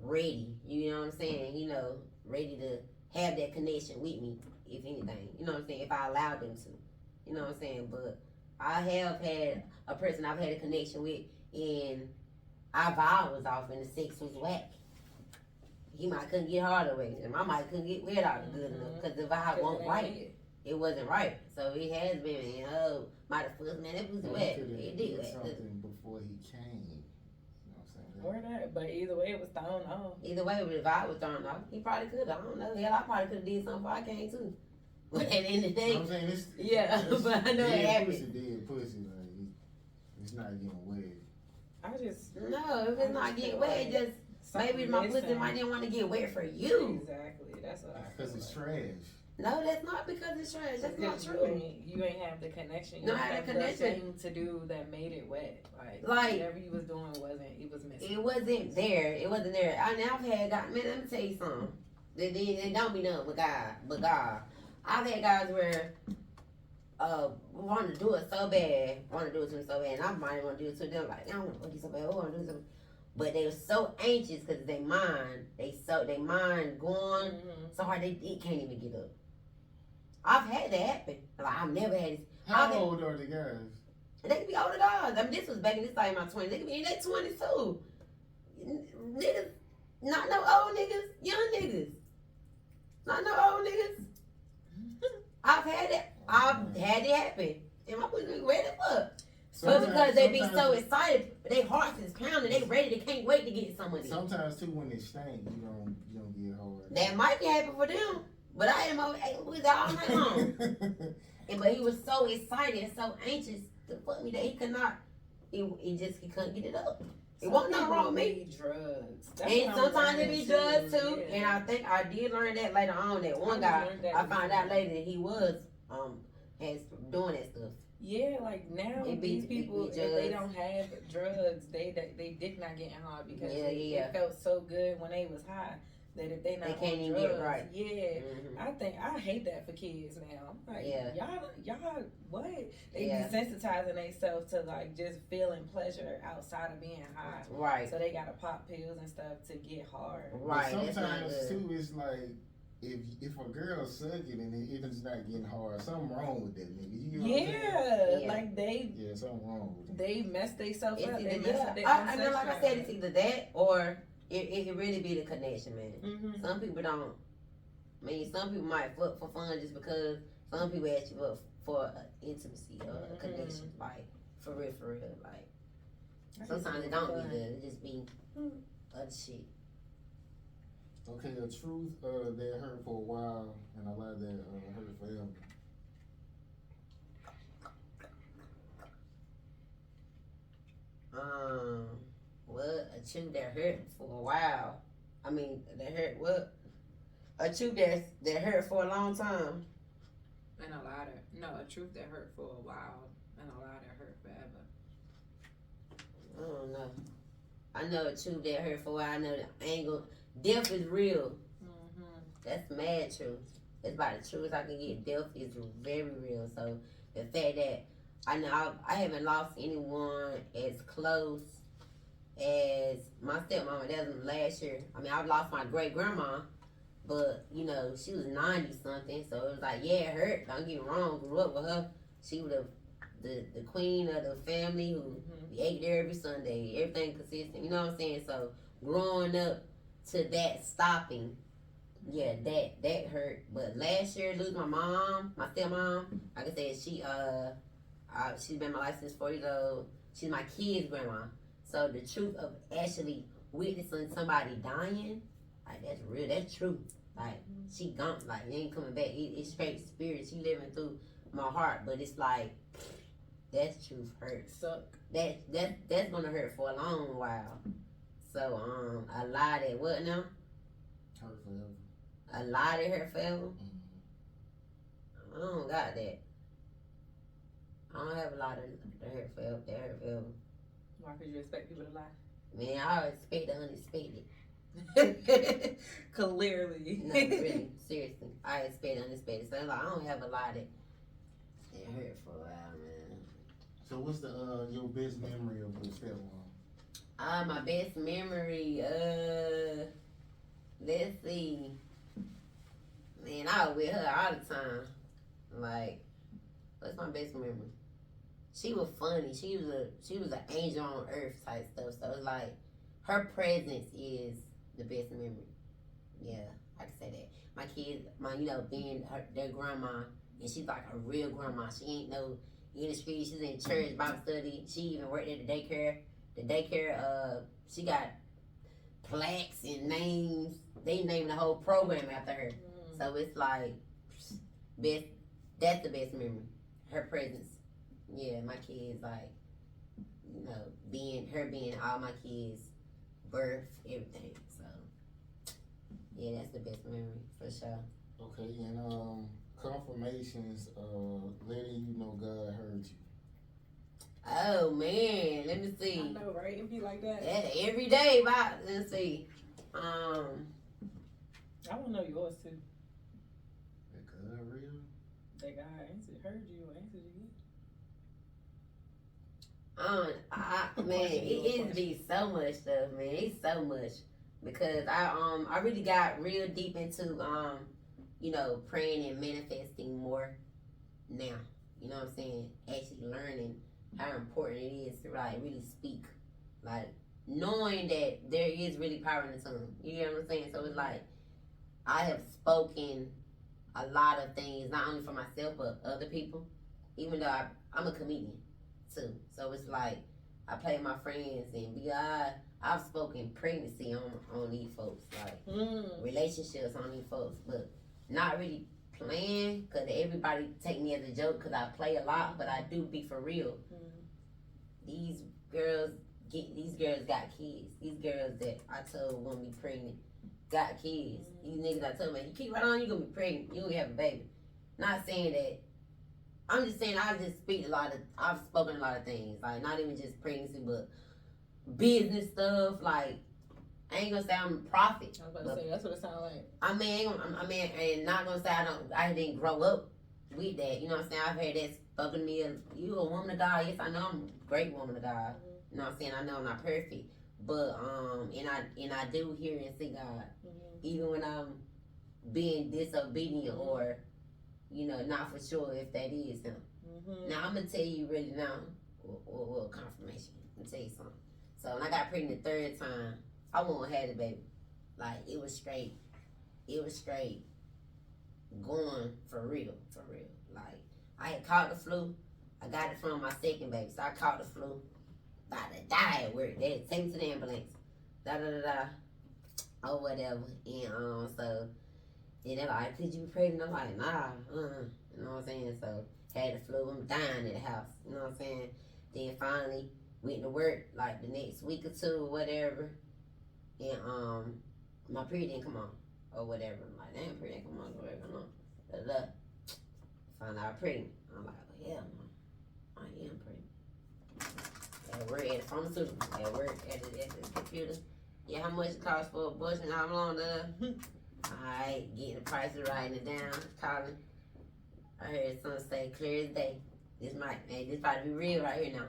ready, you know what I'm saying? You know, ready to have that connection with me, if anything. You know what I'm saying? If I allowed them to. You know what I'm saying? But I have had a person I've had a connection with and our vibe was off and the sex was whack. He might couldn't get hard away, and I might couldn't get wet out good enough because the vibe wasn't right. It wasn't right, so it has been. You know, might have fucked, man. It was wet. It did wet. Something before he came. You know what I'm saying? Or that, but either way, it was thrown off. Either way, the vibe was thrown off. He probably could. I don't know. Hell, I probably could have did something before I came too. But at the end of the day, I'm saying this. yeah. But I know it happened. Dead pussy, like it's not getting wet. I just No, if it's not getting wet, it just. Maybe my pussy might didn't want to get wet for you. Exactly. That's what I. Because it's trash. No, that's not because it's trash. That's not true. You ain't have the connection. You No, ain't I had have a connection. the thing to do that made it wet. Like whatever you was doing it was missing. It wasn't there. It wasn't there. I've had guys. Man, let me tell you something. They don't be done with God, but God. I've had guys where want to do it so bad, want to do it to me so bad, and I might want to do it to them. Like I don't want to do it so bad. I want to do something. But they were so anxious because they mind going so hard it can't even get up. I've had that happen. Like I've never had it. How old are the guys? They could be older guys. I mean, this was back in this time in my 20s. They could be in their 20s too. Niggas, not no old niggas, young niggas. Not no old niggas. I've had it. I've had it happen. And my pussy be ready to fuck. But because they be so excited, their hearts is pounding, they ready, they can't wait to get some of it. Sometimes too when it stank, you don't get hard. That might be happy for them, but I am over with all night long. But he was so excited and so anxious to fuck me that he could not. He couldn't get it up. It wasn't nothing wrong with me. Drugs. And sometimes it be drugs too. Yeah. And I think I did learn that later on. That one guy, I found out later that he was doing that stuff. Yeah, like now these people, if they don't have drugs, they dick not getting hard because it felt so good when they was high. that if they not They can't on even drugs, get right. yeah. Mhm. I hate that for kids now. I'm like, Yeah. y'all, what? They Yeah. desensitizing themselves to like just feeling pleasure outside of being high. Right. So they gotta pop pills and stuff to get hard. Right. But That's not sometimes good. too, it's like if a girl suck it and it's not getting hard, something wrong with that nigga. You know what I'm saying? Yeah. Like Yeah, something wrong with it. they mess themselves It's up. either, They mess up their I own know, like I sex said, drive. it's either that or it can really be the connection, man. Mm-hmm. Some people don't. I mean, some people might fuck for fun just because. Some people ask you up for intimacy or a connection, like for real, like. Sometimes it don't be good. It just be other shit. Okay, a truth that hurt for a while and a lie that hurt forever. What a truth that hurt for a while. I mean, that hurt what? A truth that hurt for a long time. And a lie that, no, a truth that hurt for a while and a lie that hurt forever. I don't know. I know a truth that hurt for a while. I know the angle. Death is real. Mm-hmm. That's mad truth. That's about the truth I can get. Death is very real. So the fact that I know I haven't lost anyone as close as my stepmama. That was last year. I mean, I've lost my great grandma, but you know she was 90 something. So it was like, yeah, it hurt. Don't get me wrong. Grew up with her. She was the queen of the family who we ate there every Sunday. Everything consistent. You know what I'm saying? So growing up to that stopping, yeah, that hurt. But last year, losing my mom, my stepmom, like I said, she's been my life since 4 years old. She's my kid's grandma. So the truth of actually witnessing somebody dying, like that's real. That's true. Like she gone. Like it ain't coming back. It's straight spirit. She living through my heart. But it's like that truth hurts. Suck. That's gonna hurt for a long while. So a lie that what now? Hurt forever. A lie that hurt forever. Mm-hmm. I don't got that. I don't have a lot that hurt forever. That hurt forever. Why could you expect people to lie? Man, I always expect the unexpected. Clearly. No, really, seriously, I expect the unexpected. So like, I don't have a lot that hurt for a while, man. So what's the your best memory of the stepmom? My best memory, let's see. Man, I was with her all the time. Like, what's my best memory? She was funny. She was an angel on earth type stuff. So it's like her presence is the best memory. Yeah, I can say that. My kids, being their grandma, and she's like a real grandma. She ain't no in the street. She's in church, Bible study. She even worked at the daycare. The daycare, she got plaques and names. They named the whole program after her. So it's like best. That's the best memory. Her presence. Yeah, my kids like, being all my kids, birth, everything. So yeah, that's the best memory for sure. Okay, and confirmations letting you know God heard you. Oh man, let me see. I know, right? It be like that. Yeah, every day, let's see. I want to know yours too. That God real? That guy heard you, answered you. Man, it be so much stuff, man. It's so much because I really got real deep into praying and manifesting more now. You know what I'm saying? Actually learning how important it is to like really speak, like knowing that there is really power in the tongue. You know what I'm saying? So it's like I have spoken a lot of things, not only for myself but other people. Even though I'm a comedian too, so it's like I play with my friends and I've spoken pregnancy on these folks, like relationships on these folks, but not really playing because everybody take me as a joke because I play a lot, but I do be for real. These girls got kids. These girls that I told won't be pregnant got kids. These niggas I told, man, you keep right on, you gonna be pregnant, you gonna have a baby. Not saying that. I'm just saying I've spoken a lot of things, like not even just pregnancy, but business stuff, like I ain't gonna say I'm a prophet. I was about to say that's what it sounded like. And not gonna say I didn't grow up with that. You know what I'm saying? I've heard that spoken to me. You a woman of God? Yes, I know I'm a great woman of God. You know what I'm saying? I know I'm not perfect, but and I do hear and see God, even when I'm being disobedient or, you know, not for sure if that is Him. Now I'm gonna tell you really now, or confirmation. I'm gonna tell you something. So when I got pregnant the third time, I won't have the baby. Like it was straight going for real. Like I had caught the flu. I got it from my second baby, so I caught the flu. About to die at work. They had to take me to the ambulance. Or whatever. And so then they're like, "Could you be pregnant?" I'm like, "Nah, You know what I'm saying? So had the flu. I'm dying at the house. You know what I'm saying? Then finally went to work like the next week or two or whatever. And my period didn't come on or whatever. I'm like, damn, period didn't come on, whatever. No. Found out pregnant. I'm like, well, hell no, I am pregnant. At work at the pharmaceutical, at work at the computer. Yeah, how much it costs for abortion? How long? Alright, getting the prices, writing it down, calling. I heard someone say clear as day. This probably be real right here now.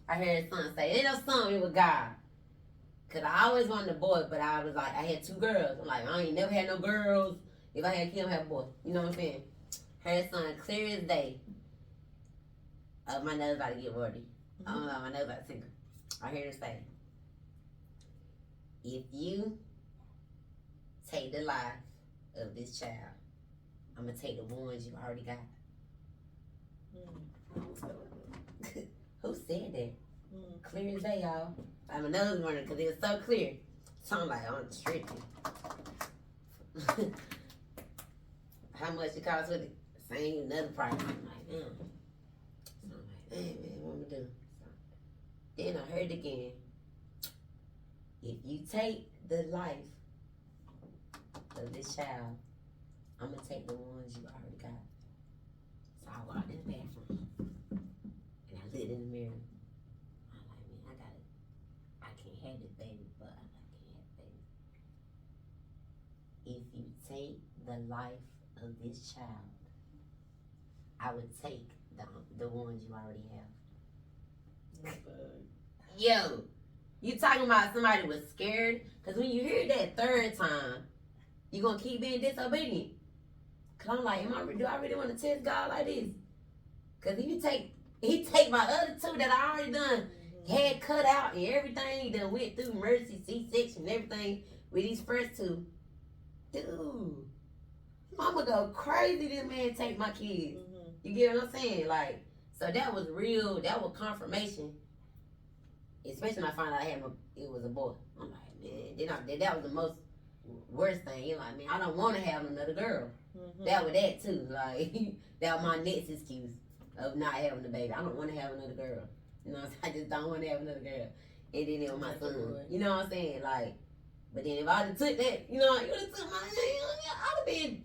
I heard someone say, ain't no something with God. Cause I always wanted a boy, but I was like, I had 2 girls. I'm like, I ain't never had no girls. If I had kids, I'd have a boy. You know what I'm saying? Heard something clear as day. My nose about to get wordy. I don't know, my nose about to tingle. I heard her say, if you take the life of this child, I'm gonna take the ones you already got. Who said that? Clear as day, y'all. I'm another one because it was so clear. So I'm like, I'm tripping. How much it cost with it? Same another price. I'm like, damn. So I'm like, man, what am I do? So then I heard again. If you take the life of this child, I'm gonna take the ones you already got. So I walked in the bathroom and I looked in the mirror. I'm like, man, I can't have this baby, but I can't have the baby. If you take the life of this child, I would take the ones you already have. Yo, you talking about somebody was scared? Because when you hear that third time, you gonna keep being disobedient. Cause I'm like, do I really want to test God like this? Cause he take my other 2 that I already done had cut out and everything, done went through emergency C-section and everything with these first 2. Dude, I'ma go crazy. This man take my kids. You get what I'm saying? Like, so that was real. That was confirmation. Especially when I found out it was a boy. I'm like, man, that was the most worst thing. You're like, man, I don't want to have another girl. That was that too. Like, that was my next excuse of not having a baby. I don't want to have another girl. You know what I'm saying? I just don't want to have another girl. And then it was my son. You know what I'm saying? Like, but then if I'd have took that, you know, you would have took my I'd have been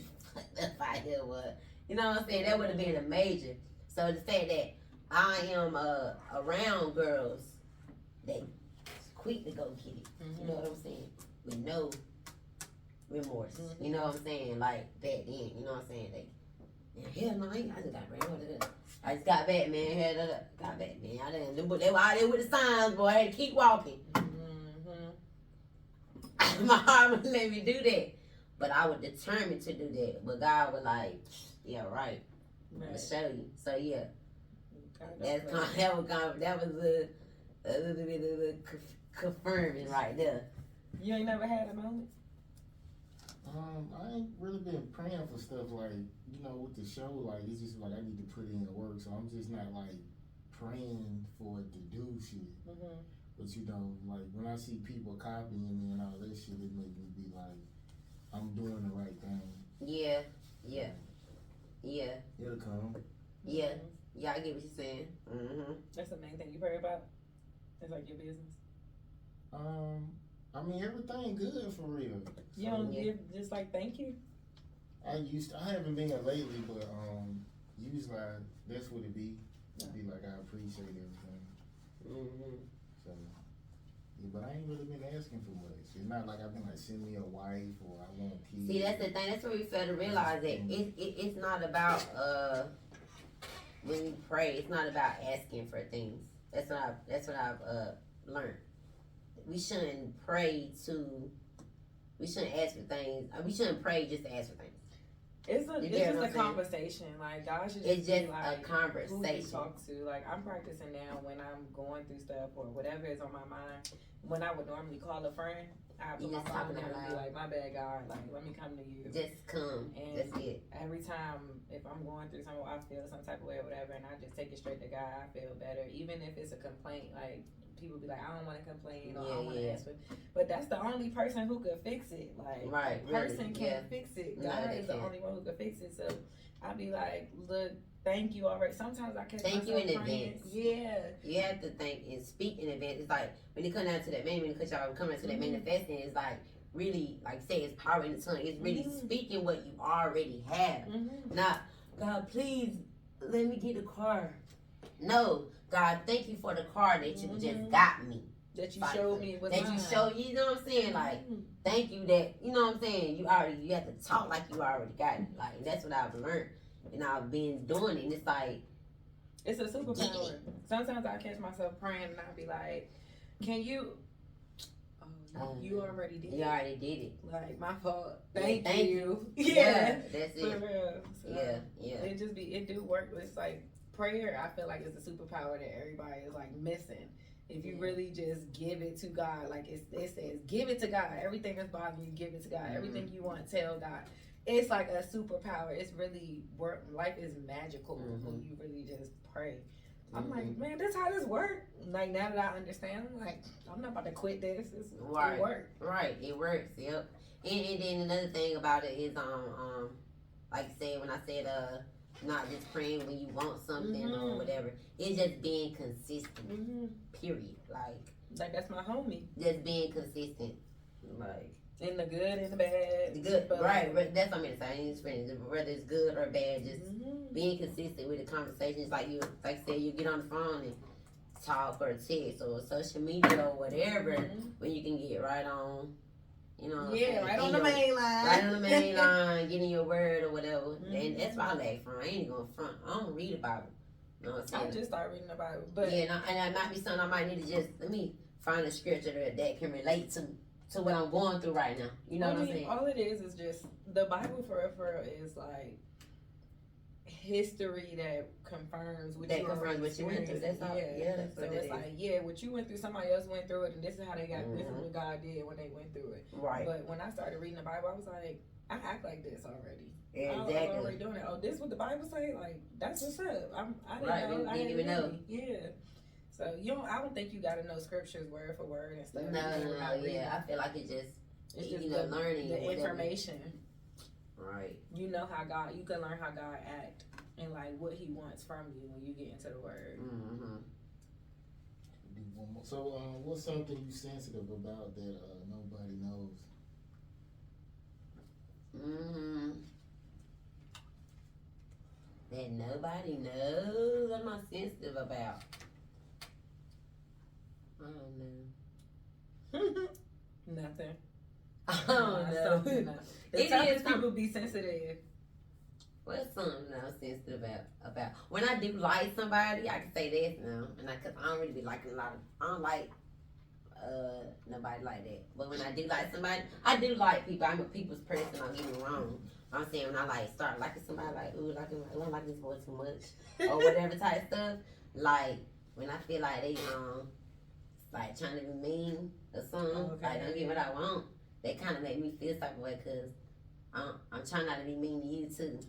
if I hear what. You know what I'm saying? That would have been a major. So the fact that I am around girls that quick to go get it. You know what I'm saying? With no remorse. You know what I'm saying? Like back then, you know what I'm saying? Like, hell no, I just got ran. I just got back, man. Got back, man. I didn't. They were out there with the signs, boy. I had to keep walking. My heart would let me do that, but I was determined to do that. But God was like, "Yeah, right. I'm gonna show you." So yeah, that was a little bit of confirming right there. You ain't never had a moment? I ain't really been praying for stuff like, you know, with the show, like, it's just like I need to put in the work, so I'm just not, like, praying for it to do shit. But, you know, like, when I see people copying me and all that shit, it makes me be like, I'm doing the right thing. Yeah. It'll come. Yeah, I get what you're saying. That's the main thing you pray about? It's like your business? I mean, everything good for real. You don't give just like thank you? I haven't been lately, but usually that's what it be. It'd be like I appreciate everything. So, yeah, but but I ain't really been asking for much. It's not like I've been like, send me a wife or I want kids. See, that's the thing. That's where we fail to realize that it's not about when we pray. It's not about asking for things. That's what I've learned. We shouldn't pray to. We shouldn't ask for things. We shouldn't pray just to ask for things. It's just a conversation. Like God should it's just like, a conversation. Who you talk to. Like I'm practicing now when I'm going through stuff or whatever is on my mind. When I would normally call a friend, I put my phone down and be like, "My bad, God. Like let me come to you. Just come. And that's it. Every time if I'm going through something, I feel some type of way or whatever, and I just take it straight to God. I feel better, even if it's a complaint. Like people be like, I don't want to complain or I don't want to ask for, but that's the only person who could fix it. Like right, person can't fix it. God is the only one who can fix it. So I be like, look, thank you already. Sometimes I catch thank you in praying. advance. Yeah, you have to thank and speak in advance. It's like when you come down to that that manifesting, it's like really like say it's power in the tongue. It's really speaking what you already have. Not God, please let me get a car. No, God, thank you for the car that you just got me. That you showed me was that mine. You showed, you know what I'm saying? Like, thank you that, you know what I'm saying? You have to talk like you already got it. Like, that's what I've learned. And I've been doing it. And it's like, it's a superpower. Sometimes I catch myself praying and I'll be like, can you? You already did. You already did it. Like my fault. Thank you. Yeah, that's it. For real. So, yeah. It do work. It's like prayer. I feel like it's a superpower that everybody is like missing. If you really just give it to God, like it says, give it to God. Everything that's bothering you, give it to God. Everything you want, tell God. It's like a superpower. It's really work. Life is magical when you really just pray. I'm like, man, that's how this works. Like now that I understand, I'm like, I'm not about to quit this. It works. Right, it works. Yep. And then another thing about it is like I said when I said not just praying when you want something or whatever. It's just being consistent. Period. Like that's my homie. Just being consistent. Like in the good and the bad. The good, right? That's what I'm gonna say. Whether it's good or bad, just being consistent with the conversations. Like I said, you get on the phone and talk or text or social media or whatever, when you can get right on. You know, right on the main line. Right on the main line, getting your word or whatever. And that's why I laugh from. I ain't gonna front. I don't read about it. You know what I'm saying? I just started reading the Bible. But and that might be something I might need to just let me find a scripture that can relate to what I'm going through right now. You know what I'm saying? All it is just the Bible for real is like history that confirms what you went through. That's all. Yeah, that's what it's like. What you went through, somebody else went through it, and this is how they got. This is what God did when they went through it. Right. But when I started reading the Bible, I was like, I act like this already. Exactly. I was already doing it. Oh, this what the Bible say? Like that's what's up. I didn't know. I didn't even know. Yeah. So I don't think you gotta know scriptures word for word and stuff. No. Yeah, I feel like it's just learning the information. Right. You know how God. You can learn how God act and like what He wants from you when you get into the Word. So, what's something you sensitive about that nobody knows? That nobody knows. What am I sensitive about? I don't know. Nothing. I don't know. It's people be sensitive. What's something I'm sensitive about? When I do like somebody, I can say this now, and cause I don't really be liking I don't like nobody like that. But when I do like somebody, I do like people. I'm a people's person. Don't get me wrong. I'm saying when I start liking somebody, I don't like this boy too much, or whatever type stuff. Like when I feel like they like trying to be mean or something, like don't get what I want. That kind of make me feel type of way, cause I'm trying not to be mean to you too.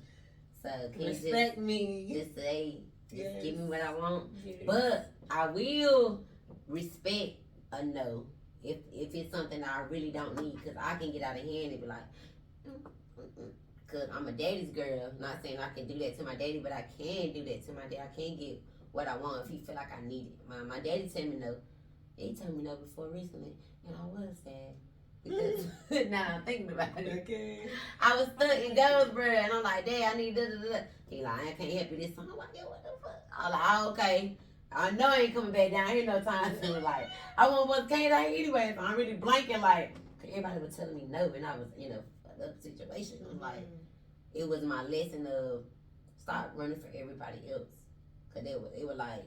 So can respect you me. Just say, give me what I want. Yes. But I will respect a no if it's something I really don't need, because I can get out of hand and be like, because I'm a daddy's girl. Not saying I can do that to my daddy, but I can do that to my dad. I can get what I want if he feel like I need it. My daddy told me no. He told me no before recently, and I was sad. Because now I'm thinking about it. Okay. I was stuck in Goldsboro, and I'm like, Dad, I need da. He like, I can't help you this time. I'm like, yo, what the fuck? I'm like, oh, okay. I know I ain't coming back down here no time soon. Like, I want what's came down here anyway. So I'm really blanking. Like, everybody was telling me no, and I was, another situation. I'm like, it was my lesson of stop running for everybody else. Cause they were like,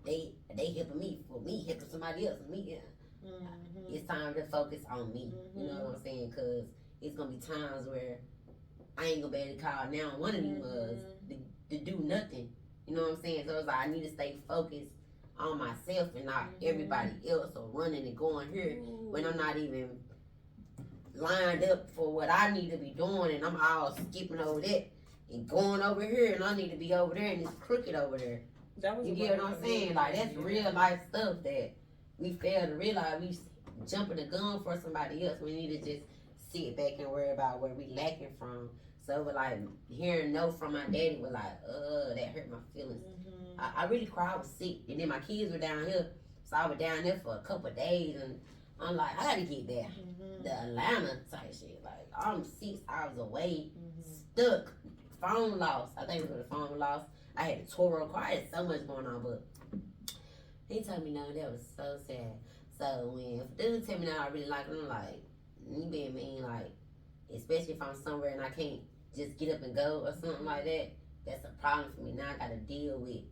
they helping me for me helping somebody else for me. Yeah. It's time to focus on me. You know what I'm saying? Cause it's gonna be times where I ain't gonna be able to call now one of these mugs to do nothing. You know what I'm saying? So it's like I need to stay focused on myself and not everybody else or running and going here when I'm not even lined up for what I need to be doing, and I'm all skipping over that and going over here, and I need to be over there, and it's crooked over there. You get what I'm saying? Like, that's real life stuff that we fail to realize. We jumping the gun for somebody else. We need to just sit back and worry about where we lacking from. So, but like, hearing no from my daddy was like, that hurt my feelings. I really cried. I was sick, and then my kids were down here, so I was down there for a couple of days, and I'm like, I gotta get back. The Atlanta type shit. Like, I'm 6 hours away, stuck, phone lost. I think it was the phone lost. I had a tour car. I had so much going on, but he told me no. That was so sad. So when dude tell me no, I really like him. I'm like, you being mean, like, especially if I'm somewhere and I can't just get up and go or something like that. That's a problem for me. Now I gotta deal with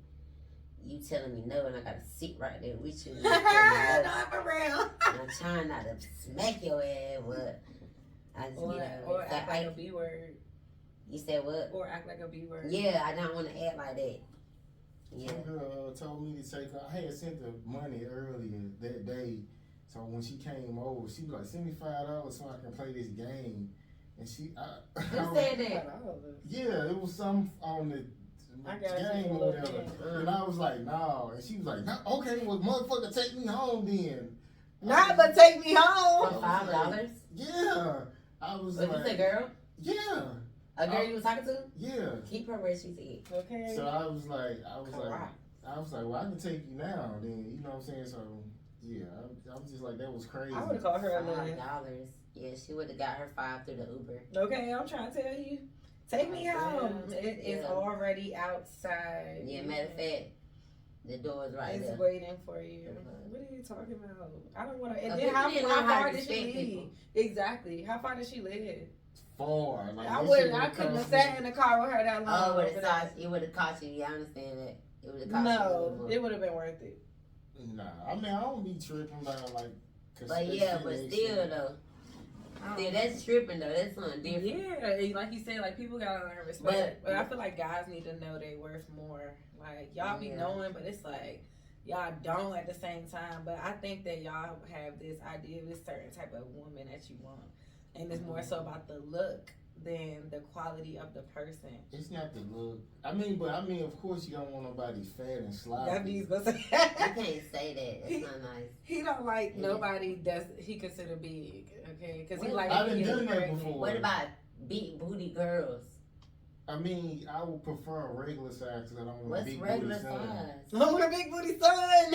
you telling me no, and I gotta sit right there with you. No, for real. I'm trying not to smack your ass, but I just or act like a B word. You said what? Or act like a B word. Yeah, I don't want to act like that. Yeah. Some girl told me to take her. I had sent her money earlier that day, so when she came over, she was like, "Send me $5 so I can play this game." And she, Who said that? Yeah, it was some on the game or whatever. And I was like, "No," and she was like, "No, okay, well, motherfucker, take me home then." Not but take me home. For $5? Yeah, I was Was like, this a girl? Yeah. A girl you was talking to? Yeah. Keep her where she's at. Okay. So I was like, well, I can take you now. Then you know what I'm saying. So yeah, I was just like, that was crazy. I would have called her $5. Yeah, she would have got her 5 through the Uber. Okay, I'm trying to tell you. Take me home. It is already outside. Yeah, matter of fact, the door's right there. It's waiting for you. What are you talking about? I don't want to. And then how far did she respect live? people. Exactly. How far did she live? Far. Like, I couldn't have sat in the car with her that long. Oh, it would have cost you. Yeah, I understand that. It would have cost you. No, it would have been worth it. Nah, I mean, I don't be tripping about like. But yeah, but still though. See, that's tripping though. That's something different. Yeah, like you said, like people gotta learn respect. But I feel like guys need to know they worth more. Like y'all be knowing, but it's like y'all don't at the same time. But I think that y'all have this idea of this certain type of woman that you want, and it's more so about the look than the quality of the person. It's not the look. I mean, of course, you don't want nobody fat and sloppy. That means gonna say. You can't say that. That's not nice. He don't like nobody that he consider big. Okay, because he like. I've done that before. What about big booty girls? I mean, I would prefer a regular size because I don't want What's a big regular booty son. size? I want a big booty son.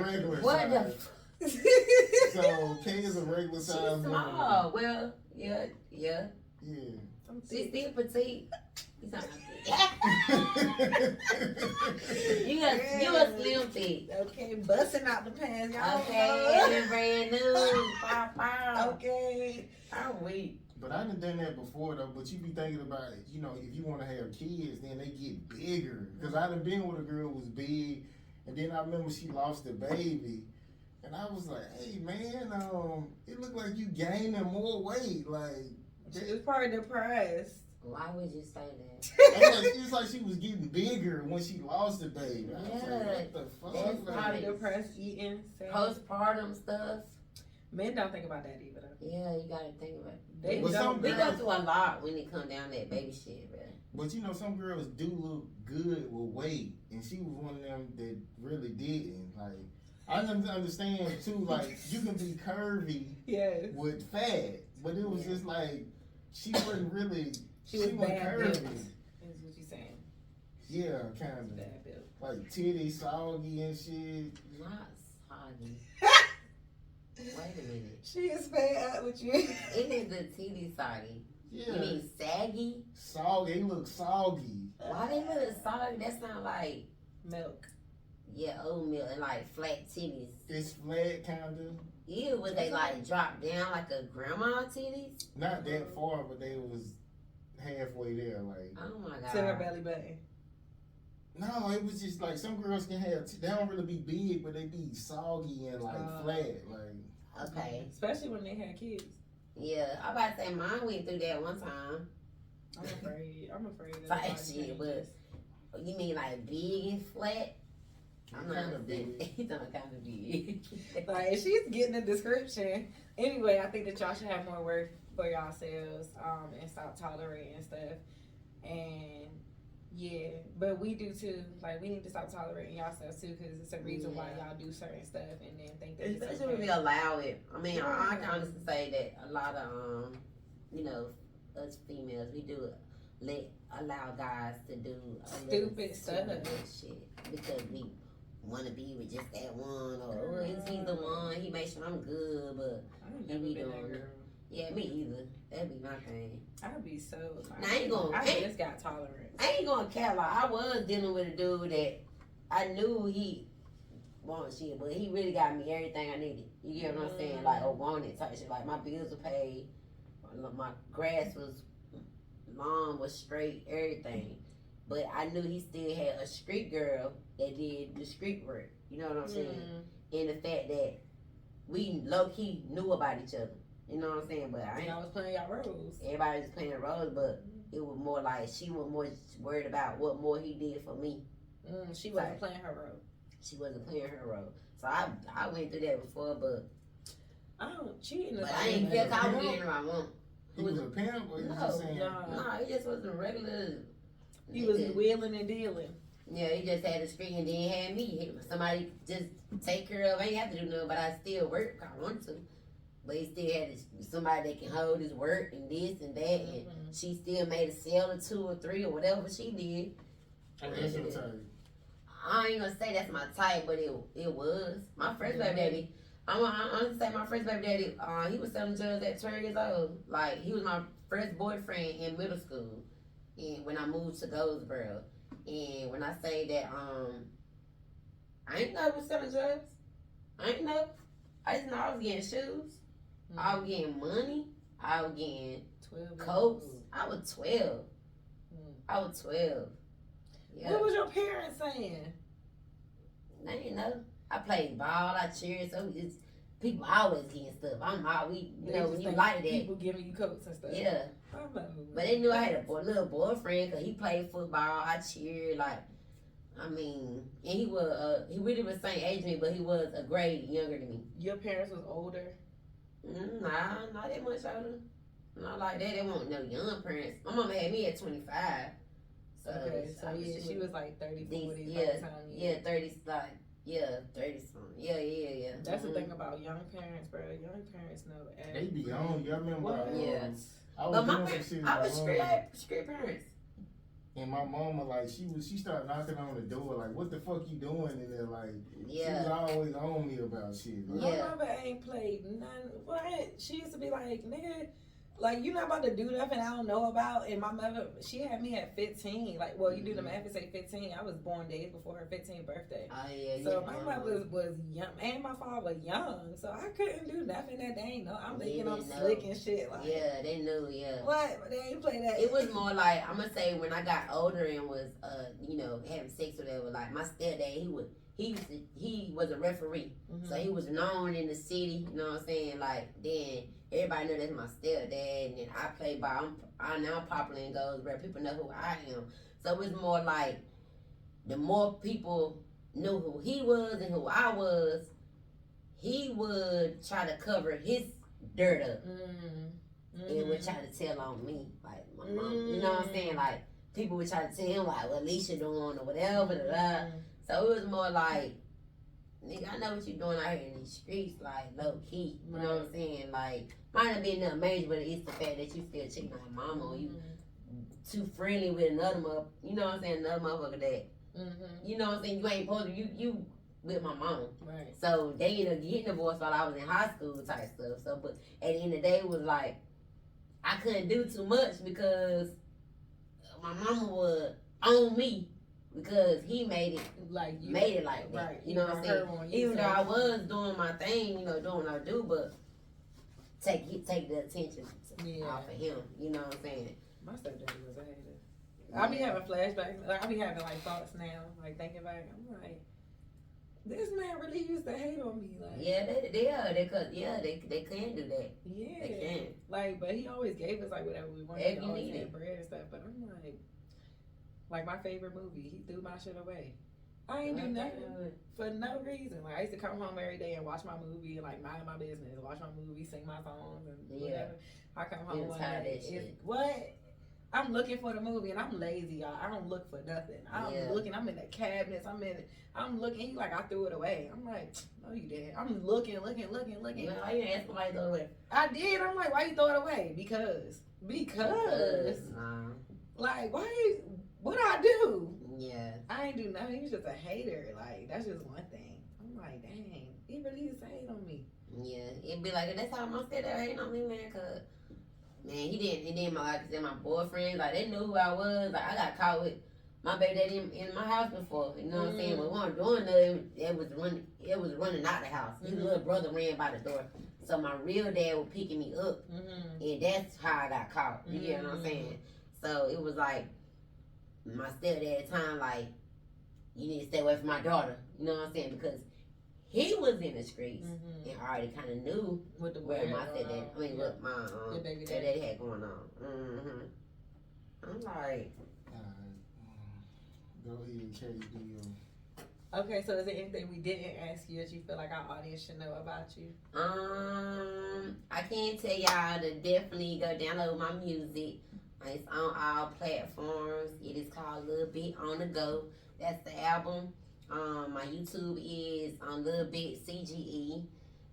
Regular What size. So Kay is a regular She's size small. Well, yeah. Yeah. She's still petite. He's not you a slim fit. Okay, busting out the pants, y'all. Okay, and brand new. Pow. Okay. I'm weak. But I done that before though. But you be thinking about, you know, if you want to have kids, then they get bigger. Because I done been with a girl who was big, and then I remember she lost a baby, and I was like, hey man, it looked like you gaining more weight. Like She was probably depressed. Why would you say that? It's like she was getting bigger when she lost the baby. I was like, what the fuck? That's Like, probably Depressed, eating, sad. Postpartum stuff. Men don't think about that either. Yeah, you gotta think about They But don't. We go through a lot when it come down to that baby shit, bro. But you know, some girls do look good with weight, and she was one of them that really didn't. Like, I understand too. Like, you can be curvy with fat, but it was just like she wasn't really. She wasn't bad curvy. built, is what you saying. Yeah, kind of. Bad built. Like titty soggy and shit. Not soggy. Wait a minute. She is fed up with you. It is the titty soggy. Yeah. You mean saggy? Soggy. They look soggy. Why they look soggy? That sound like Milk. Yeah, oatmeal and like flat titties. It's flat, kinda. Ew, was they like drop down like a grandma titties? Not that far, but they was halfway there. Like, Oh my god. To her belly button. no, it was just like some girls can have. They don't really be big, but they be soggy and like flat. Like, Okay. Especially when they had kids. Yeah, I about to say mine went through that one time. I'm afraid. I'm afraid. That Like the body shit, changes. but you mean like big and flat? I'm not kinda big. He's not kind of big. Like, if she's getting the description. Anyway, I think that y'all should have more work for yourselves, and stop tolerating stuff. And yeah, but we do too. Like, we need to stop tolerating y'all stuff too, because it's a reason why y'all do certain stuff and then think that it's Especially when we okay. allow it. I mean, I can honestly say that a lot of you know, us females, we do allow guys to do a Stupid little stuff. shit because we want to be with just that one, or oh, is he the one? He makes sure I'm good, but I ain't he never be been that doing girl. it. Yeah, me either. That'd be my thing. I'd be so. Now, I ain't gonna- I just got tolerance. I ain't gonna care. Like I was dealing with a dude that I knew he wanted shit, but he really got me everything I needed. You get what I'm saying? Like or wanted type shit. Like my bills were paid, my grass was lawn was straight, everything. But I knew he still had a street girl that did the street work. You know what I'm saying? And the fact that we low key knew about each other. You know what I'm saying? But I And ain't. I was playing y'all roles. Everybody was playing roles, but it was more like she was more worried about what more he did for me. She wasn't playing her role. She wasn't playing her role. So I went through that before, but I don't cheating. but I ain't feel I want him. I want. he was a pimp, or you No, just saying? No, he just wasn't regular. He was nigga. wheeling and dealing. Yeah, he just had a screen and then had me. Somebody just take care of. I ain't have to do nothing, but I still work. I want to. But he still had somebody that can hold his work and this and that. And she still made a sale or 2 or 3 or whatever she did. And that's your type. I ain't gonna say that's my type, but it was. My first baby daddy, I'm gonna say my first baby daddy, he was selling drugs at 12 years old. Like, he was my first boyfriend in middle school. And when I moved to Goldsboro. And when I say that, I ain't know he was selling drugs. I ain't know. I just know I was getting shoes. I was getting money. I was getting 12 coats. I was 12. I was 12. Yeah. What was your parents saying? I didn't know. I played ball. I cheered. So it's people always getting stuff. I'm all we. You know when you like that. People giving you coats and stuff. Yeah. But they knew I had a little boyfriend because he played football. I cheered like. I mean, and he really was the same age as me, but he was a grade younger than me. Your parents was older? Nah, not that much older. Not like that. They weren't no young parents. My mama had me at 25. So, Okay, so yeah, she was like 30, 40 by yeah, the time yeah, 30, like, yeah, 30 something. Yeah. That's the thing about young parents, bro. Young parents know They be on. Y'all remember? What? Yeah. I But was my doing parents, some shit. I with was my mom. street parents. And my mama, like, she started knocking on the door, like, what the fuck you doing in there? Like, she was Yeah. always on me about shit. Like, My mother ain't played none. What? She used to be like, nigga, like, you not about to do nothing I don't know about. And my mother, she had me at 15. Like, well, you do the math and say 15. I was born days before her 15th birthday. Oh, yeah. So my mother was young, and my father was young. So I couldn't do nothing that they ain't know. I'm thinking I'm slick and shit. Like, Yeah, they knew, yeah. what? But they ain't play that. It was more like, I'm gonna say when I got older and was, you know, having sex or whatever, like my stepdad, he was a referee. So he was known in the city, you know what I'm saying? Like, then everybody knew that's my stepdad, and then I play ball. I'm now popular in Goldsboro. People know who I am. So it was more like, the more people knew who he was and who I was, he would try to cover his dirt up. And would try to tell on me, like my mom. You know what I'm saying? Like, people would try to tell him, like, what Alicia doing or whatever. So it was more like, nigga, I know what you doing out here in these streets, like, low key. You know what I'm saying? Like, might not be nothing major, but it's the fact that you still cheating on your mama or you too friendly with another mother. You know what I'm saying? Another motherfucker that, you know what I'm saying? You ain't supposed to, you with my mama. Right. So they ended up getting divorced while I was in high school type stuff. So, but at the end of the day, it was like, I couldn't do too much because my mama would own me. because he made it like you made it like that. right. You know what I'm saying? Even though I was doing my thing, you know, doing what I do, but take the attention off of him. You know what I'm saying? My stepdaddy was a hater. I be having flashbacks. Like, I be having like thoughts now, like thinking back. I'm like, this man really used to hate on me. Like, yeah, they can do that. yeah, They can. Like, but he always gave us like whatever we wanted. If He you always need had it. bread and stuff. But I'm like my favorite movie, he threw my shit away. I ain't do nothing for no reason. Like I used to come home every day and watch my movie and like mind my business, watch my movie, sing my songs and whatever. I come home one day. What? I'm looking for the movie and I'm lazy, y'all. I don't look for nothing. I'm looking. I'm in the cabinets. I'm looking. He like I threw it away. I'm like, no, you didn't. I'm looking. Well, you didn't ask somebody to throw it away. I did. I'm like, why you throw it away? Because. Nah. Like, why? What I do? Yeah. I ain't do nothing. He was just a hater. Like, that's just one thing. I'm like, dang, he really used to hate on me. Yeah, it'd be like that's how my stepdad hating on me, man. Cause man, he didn't like I said, my boyfriends, like they knew who I was. Like I got caught with my baby daddy in my house before. You know what I'm saying? But we weren't doing nothing. It was running out the house. His little brother ran by the door. So my real dad was picking me up, and that's how I got caught. You get what I'm saying? So it was like my stepdad at the time, like, you need to stay away from my daughter. You know what I'm saying? Because he was in the streets and already kind of knew What where my stepdad, what my stepdaddy had going on. I'm like, go ahead and carry do your. Okay, so is there anything we didn't ask you that you feel like our audience should know about you? I can tell y'all to definitely go download my music. It's on all platforms. It is called Little Bit on the Go. That's the album. My YouTube is on Little Bit CGE.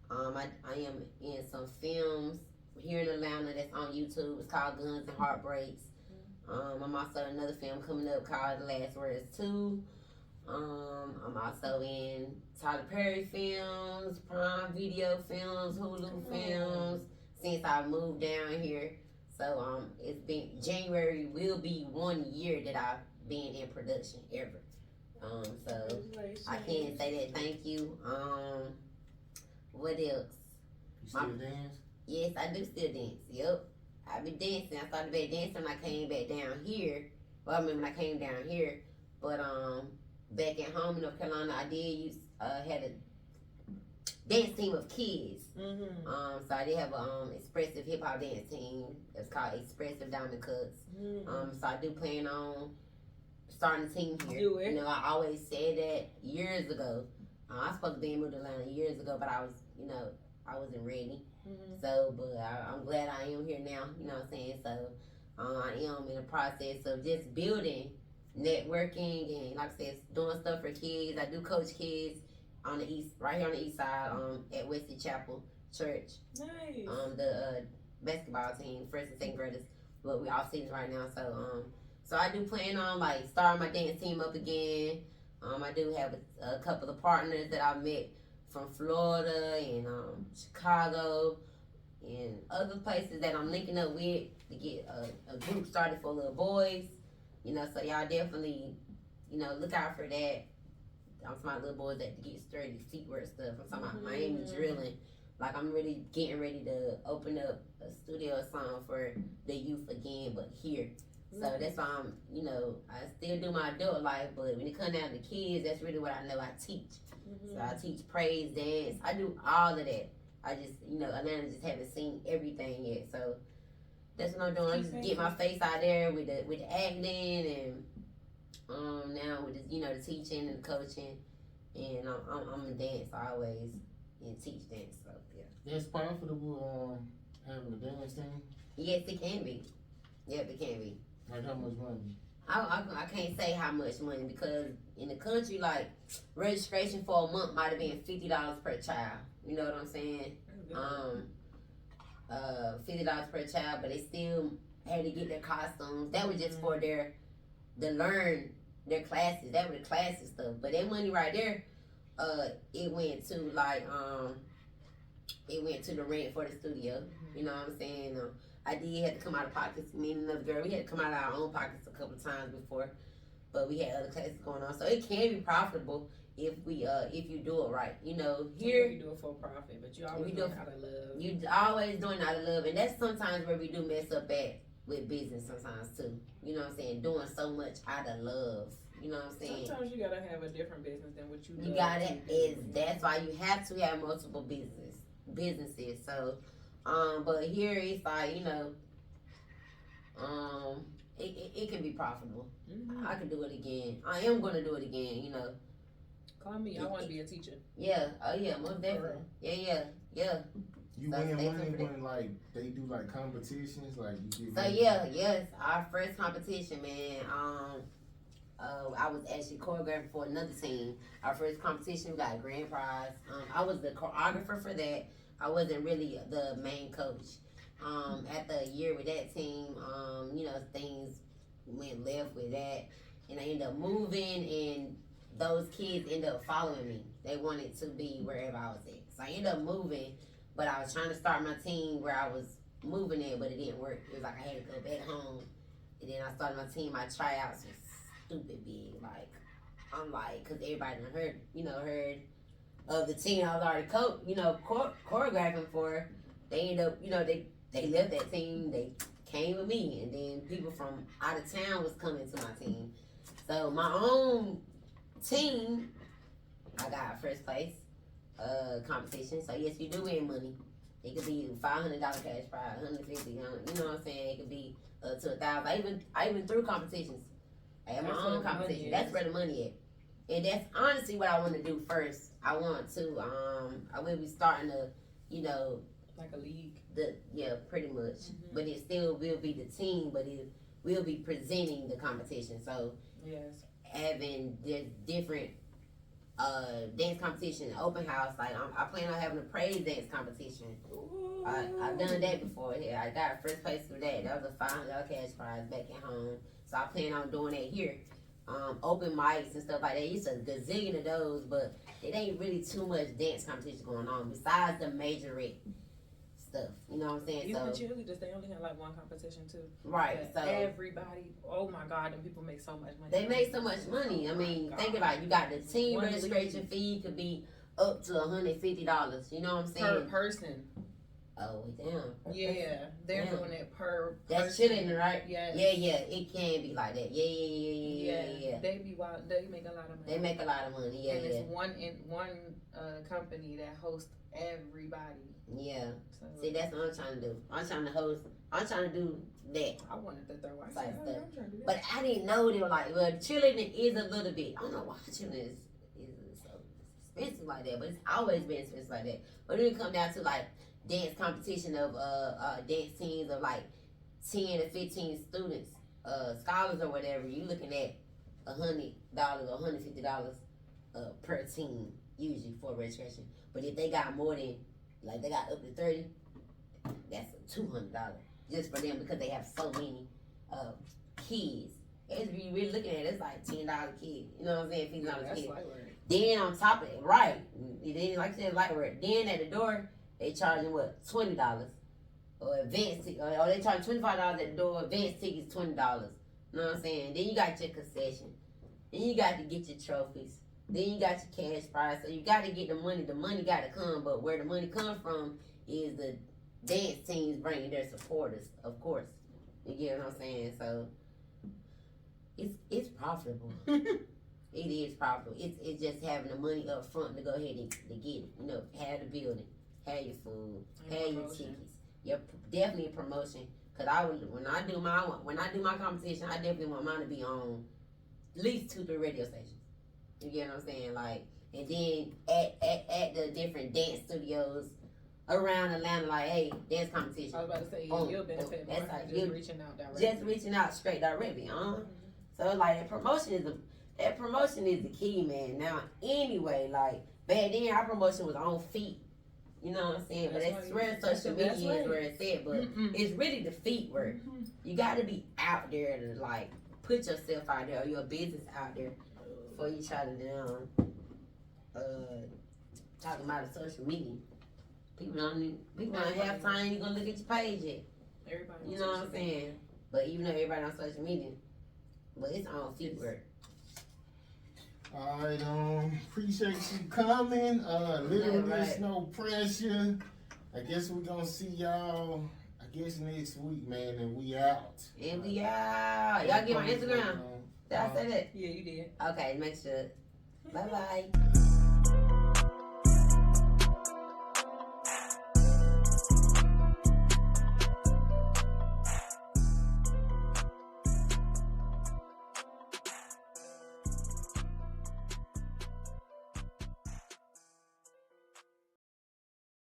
I am in some films here in Atlanta that's on YouTube. It's called Guns and Heartbreaks. I'm also in another film coming up called The Last Words 2. I'm also in Tyler Perry films, Prime Video films, Hulu films since I moved down here. So it's been January will be 1 year that I've been in production ever. So I can't say that. Thank you. What else? You still dance? Yes, I do still dance. Yep, I be dancing. I started back dancing when I came back down here. Well, I mean when I came down here, but back at home in North Carolina, I did had a dance team of kids. So I did have a expressive hip hop dance team. It's called Expressive Diamond Cuts. So I do plan on starting a team here. Do it. You know, I always said that years ago. I was supposed to be in moved to Atlanta years ago, but I was, I wasn't ready. So, but I'm glad I am here now. You know what I'm saying? So I am in the process of just building, networking, and like I said, doing stuff for kids. I do coach kids on the east, right here on the east side, at Wesley Chapel Church. Nice. The basketball team, first and second graders. But we off season right now, so I do plan on like starting my dance team up again. I do have a couple of partners that I've met from Florida and Chicago and other places that I'm linking up with to get a group started for little boys. So y'all definitely, look out for that. I'm talking about little boys that get sturdy feet work stuff. I'm talking about Miami drilling. Like I'm really getting ready to open up a studio or something for the youth again, but here. So that's why I'm, I still do my adult life, but when it comes down to kids, that's really what I know I teach. So I teach praise, dance. I do all of that. I just, Atlanta just haven't seen everything yet. So that's what I'm doing. I just get my face out there with the acting and now with the teaching and the coaching, and I'm a dance always and teach dance. So yeah. It's profitable having a dance team. Yes, it can be. Yep, it can be. Like how much money? I can't say how much money because in the country, like registration for a month might have been $50 per child. You know what I'm saying? $50 per child, but they still had to get their costumes. That was just for learn their classes. That was the classes stuff. But that money right there, it went to the rent for the studio. You know what I'm saying? I did have to come out of pockets. Me and another girl, we had to come out of our own pockets a couple of times before. but we had other classes going on, so it can be profitable if you do it right. You know, here you do it for profit, but you always we do do- it out of love. you always doing out of love, and that's sometimes where we do mess up at with business sometimes too. You know what I'm saying? Doing so much out of love. You know what I'm saying? Sometimes you gotta have a different business than what you. You got it. That's why you have to have multiple businesses. So, but here it's like, you know, it can be profitable. Mm-hmm. I can do it again. I am gonna do it again. You know. Call me. I want to be a teacher. Yeah. Oh yeah. Most definitely. Yeah. You So win stay money tuned for when like they do like competitions, like you get. So money? yes, our first competition, man. I was actually choreographing for another team. Our first competition, we got a grand prize. I was the choreographer for that. I wasn't really the main coach. After a year with that team, you know, things went left with that, and I ended up moving, and those kids ended up following me. They wanted to be wherever I was at, so I ended up moving. But I was trying to start my team where I was moving in, but it didn't work. It was like I had to go back home, and then I started my team. My tryouts was stupid big. Like, I'm like, cause everybody done heard of the team I was already choreographing for. They ended up, they left that team. They came with me, and then people from out of town was coming to my team. So my own team, I got first place competition. So yes, you do win money. It could be $500 cash prize, $150. You know what I'm saying? It could be up to $1,000. I even threw competitions. I have my That's where own the money competition. is. That's where the money at. And that's honestly what I want to do first. I want to I will be starting to, Like a league. pretty much. Mhm. But it still will be the team, but it will be presenting the competition. So Yes. having the different dance competition, open house. Like I plan on having a praise dance competition. I've done that before. Yeah, I got first place for that. That was a $500 cash prize back at home. So I plan on doing that here. Open mics and stuff like that. It's a gazillion of those, but it ain't really too much dance competition going on besides the majorette stuff. You know what I'm saying? Even the So cheerleaders, they only have like one competition too. right. But So everybody, oh my God, them people make so much money. they make so much money. I mean, Oh my think God. about it. You got the team One registration league. fee could be up to $150. You know what I'm saying? Per person. Oh, damn. Yeah, they're Yeah. doing it per. That's person. chilling, right? Yes. Yeah. It can be like that. Yeah. They be wild. They make a lot of money. They make a lot of money. and Yeah. it's one company that hosts everybody. Yeah. So See, that's what I'm trying to do. I'm trying to host. I'm trying to do that. I wanted to throw. I Like said, that. I'm trying to do that. But I didn't know they were like, well, cheerleading is a little bit. I don't know why cheerleading is so expensive like that, but it's always been expensive like that. But it come down to like dance competition of dance teams of like 10 to 15 students, scholars or whatever. You looking at $100 or $150 per team usually for registration. But if they got more than, like they got up to 30, that's $200 just for them because they have so many kids. If you really looking at it, it's like $10 a kid. You know what I'm saying? $15 a That's kid. light work. Then on top of it, right? Then like I said, light work. Then at the door, they charging what, $20 or advance ticket, or they charge $25 at the door. Advance tickets $20. You know what I'm saying? Then you got your concession. Then you got to get your trophies. Then you got your cash prize. So you got to get the money. The money got to come, but where the money comes from is the dance teams bringing their supporters, of course. You get what I'm saying? So it's profitable. It is profitable. It's just having the money up front to go ahead and to get it. You know, have the building, have your food, And have your promotion. tickets. Definitely a promotion. Cause when I do my competition, I definitely want mine to be on at least 2-3 radio stations. You get what I'm saying? Like, and then at the different dance studios around Atlanta, like, hey, dance competition. I was about to say Boom, you'll benefit boom. more That's from how just you- reaching out directly. Just reaching out straight directly, So like that promotion is the key, man. Now anyway, like back then our promotion was on feet. You know what I'm saying? But That's that's why where that's social the best media is way. where it's at. But it's really the feet work. You gotta be out there to like put yourself out there or your business out there before you try to talking about the social media. People don't have time even gonna look at your page yet. Everybody. You know what I'm saying? But even though everybody on social media, but it's on feet work. Alright, appreciate you coming. Limitless, no pressure. I guess we're gonna see y'all, I guess next week, man, and we out. And we out. Y'all get my Instagram. Did I say that? Yeah, you did. Okay, make sure. Bye bye.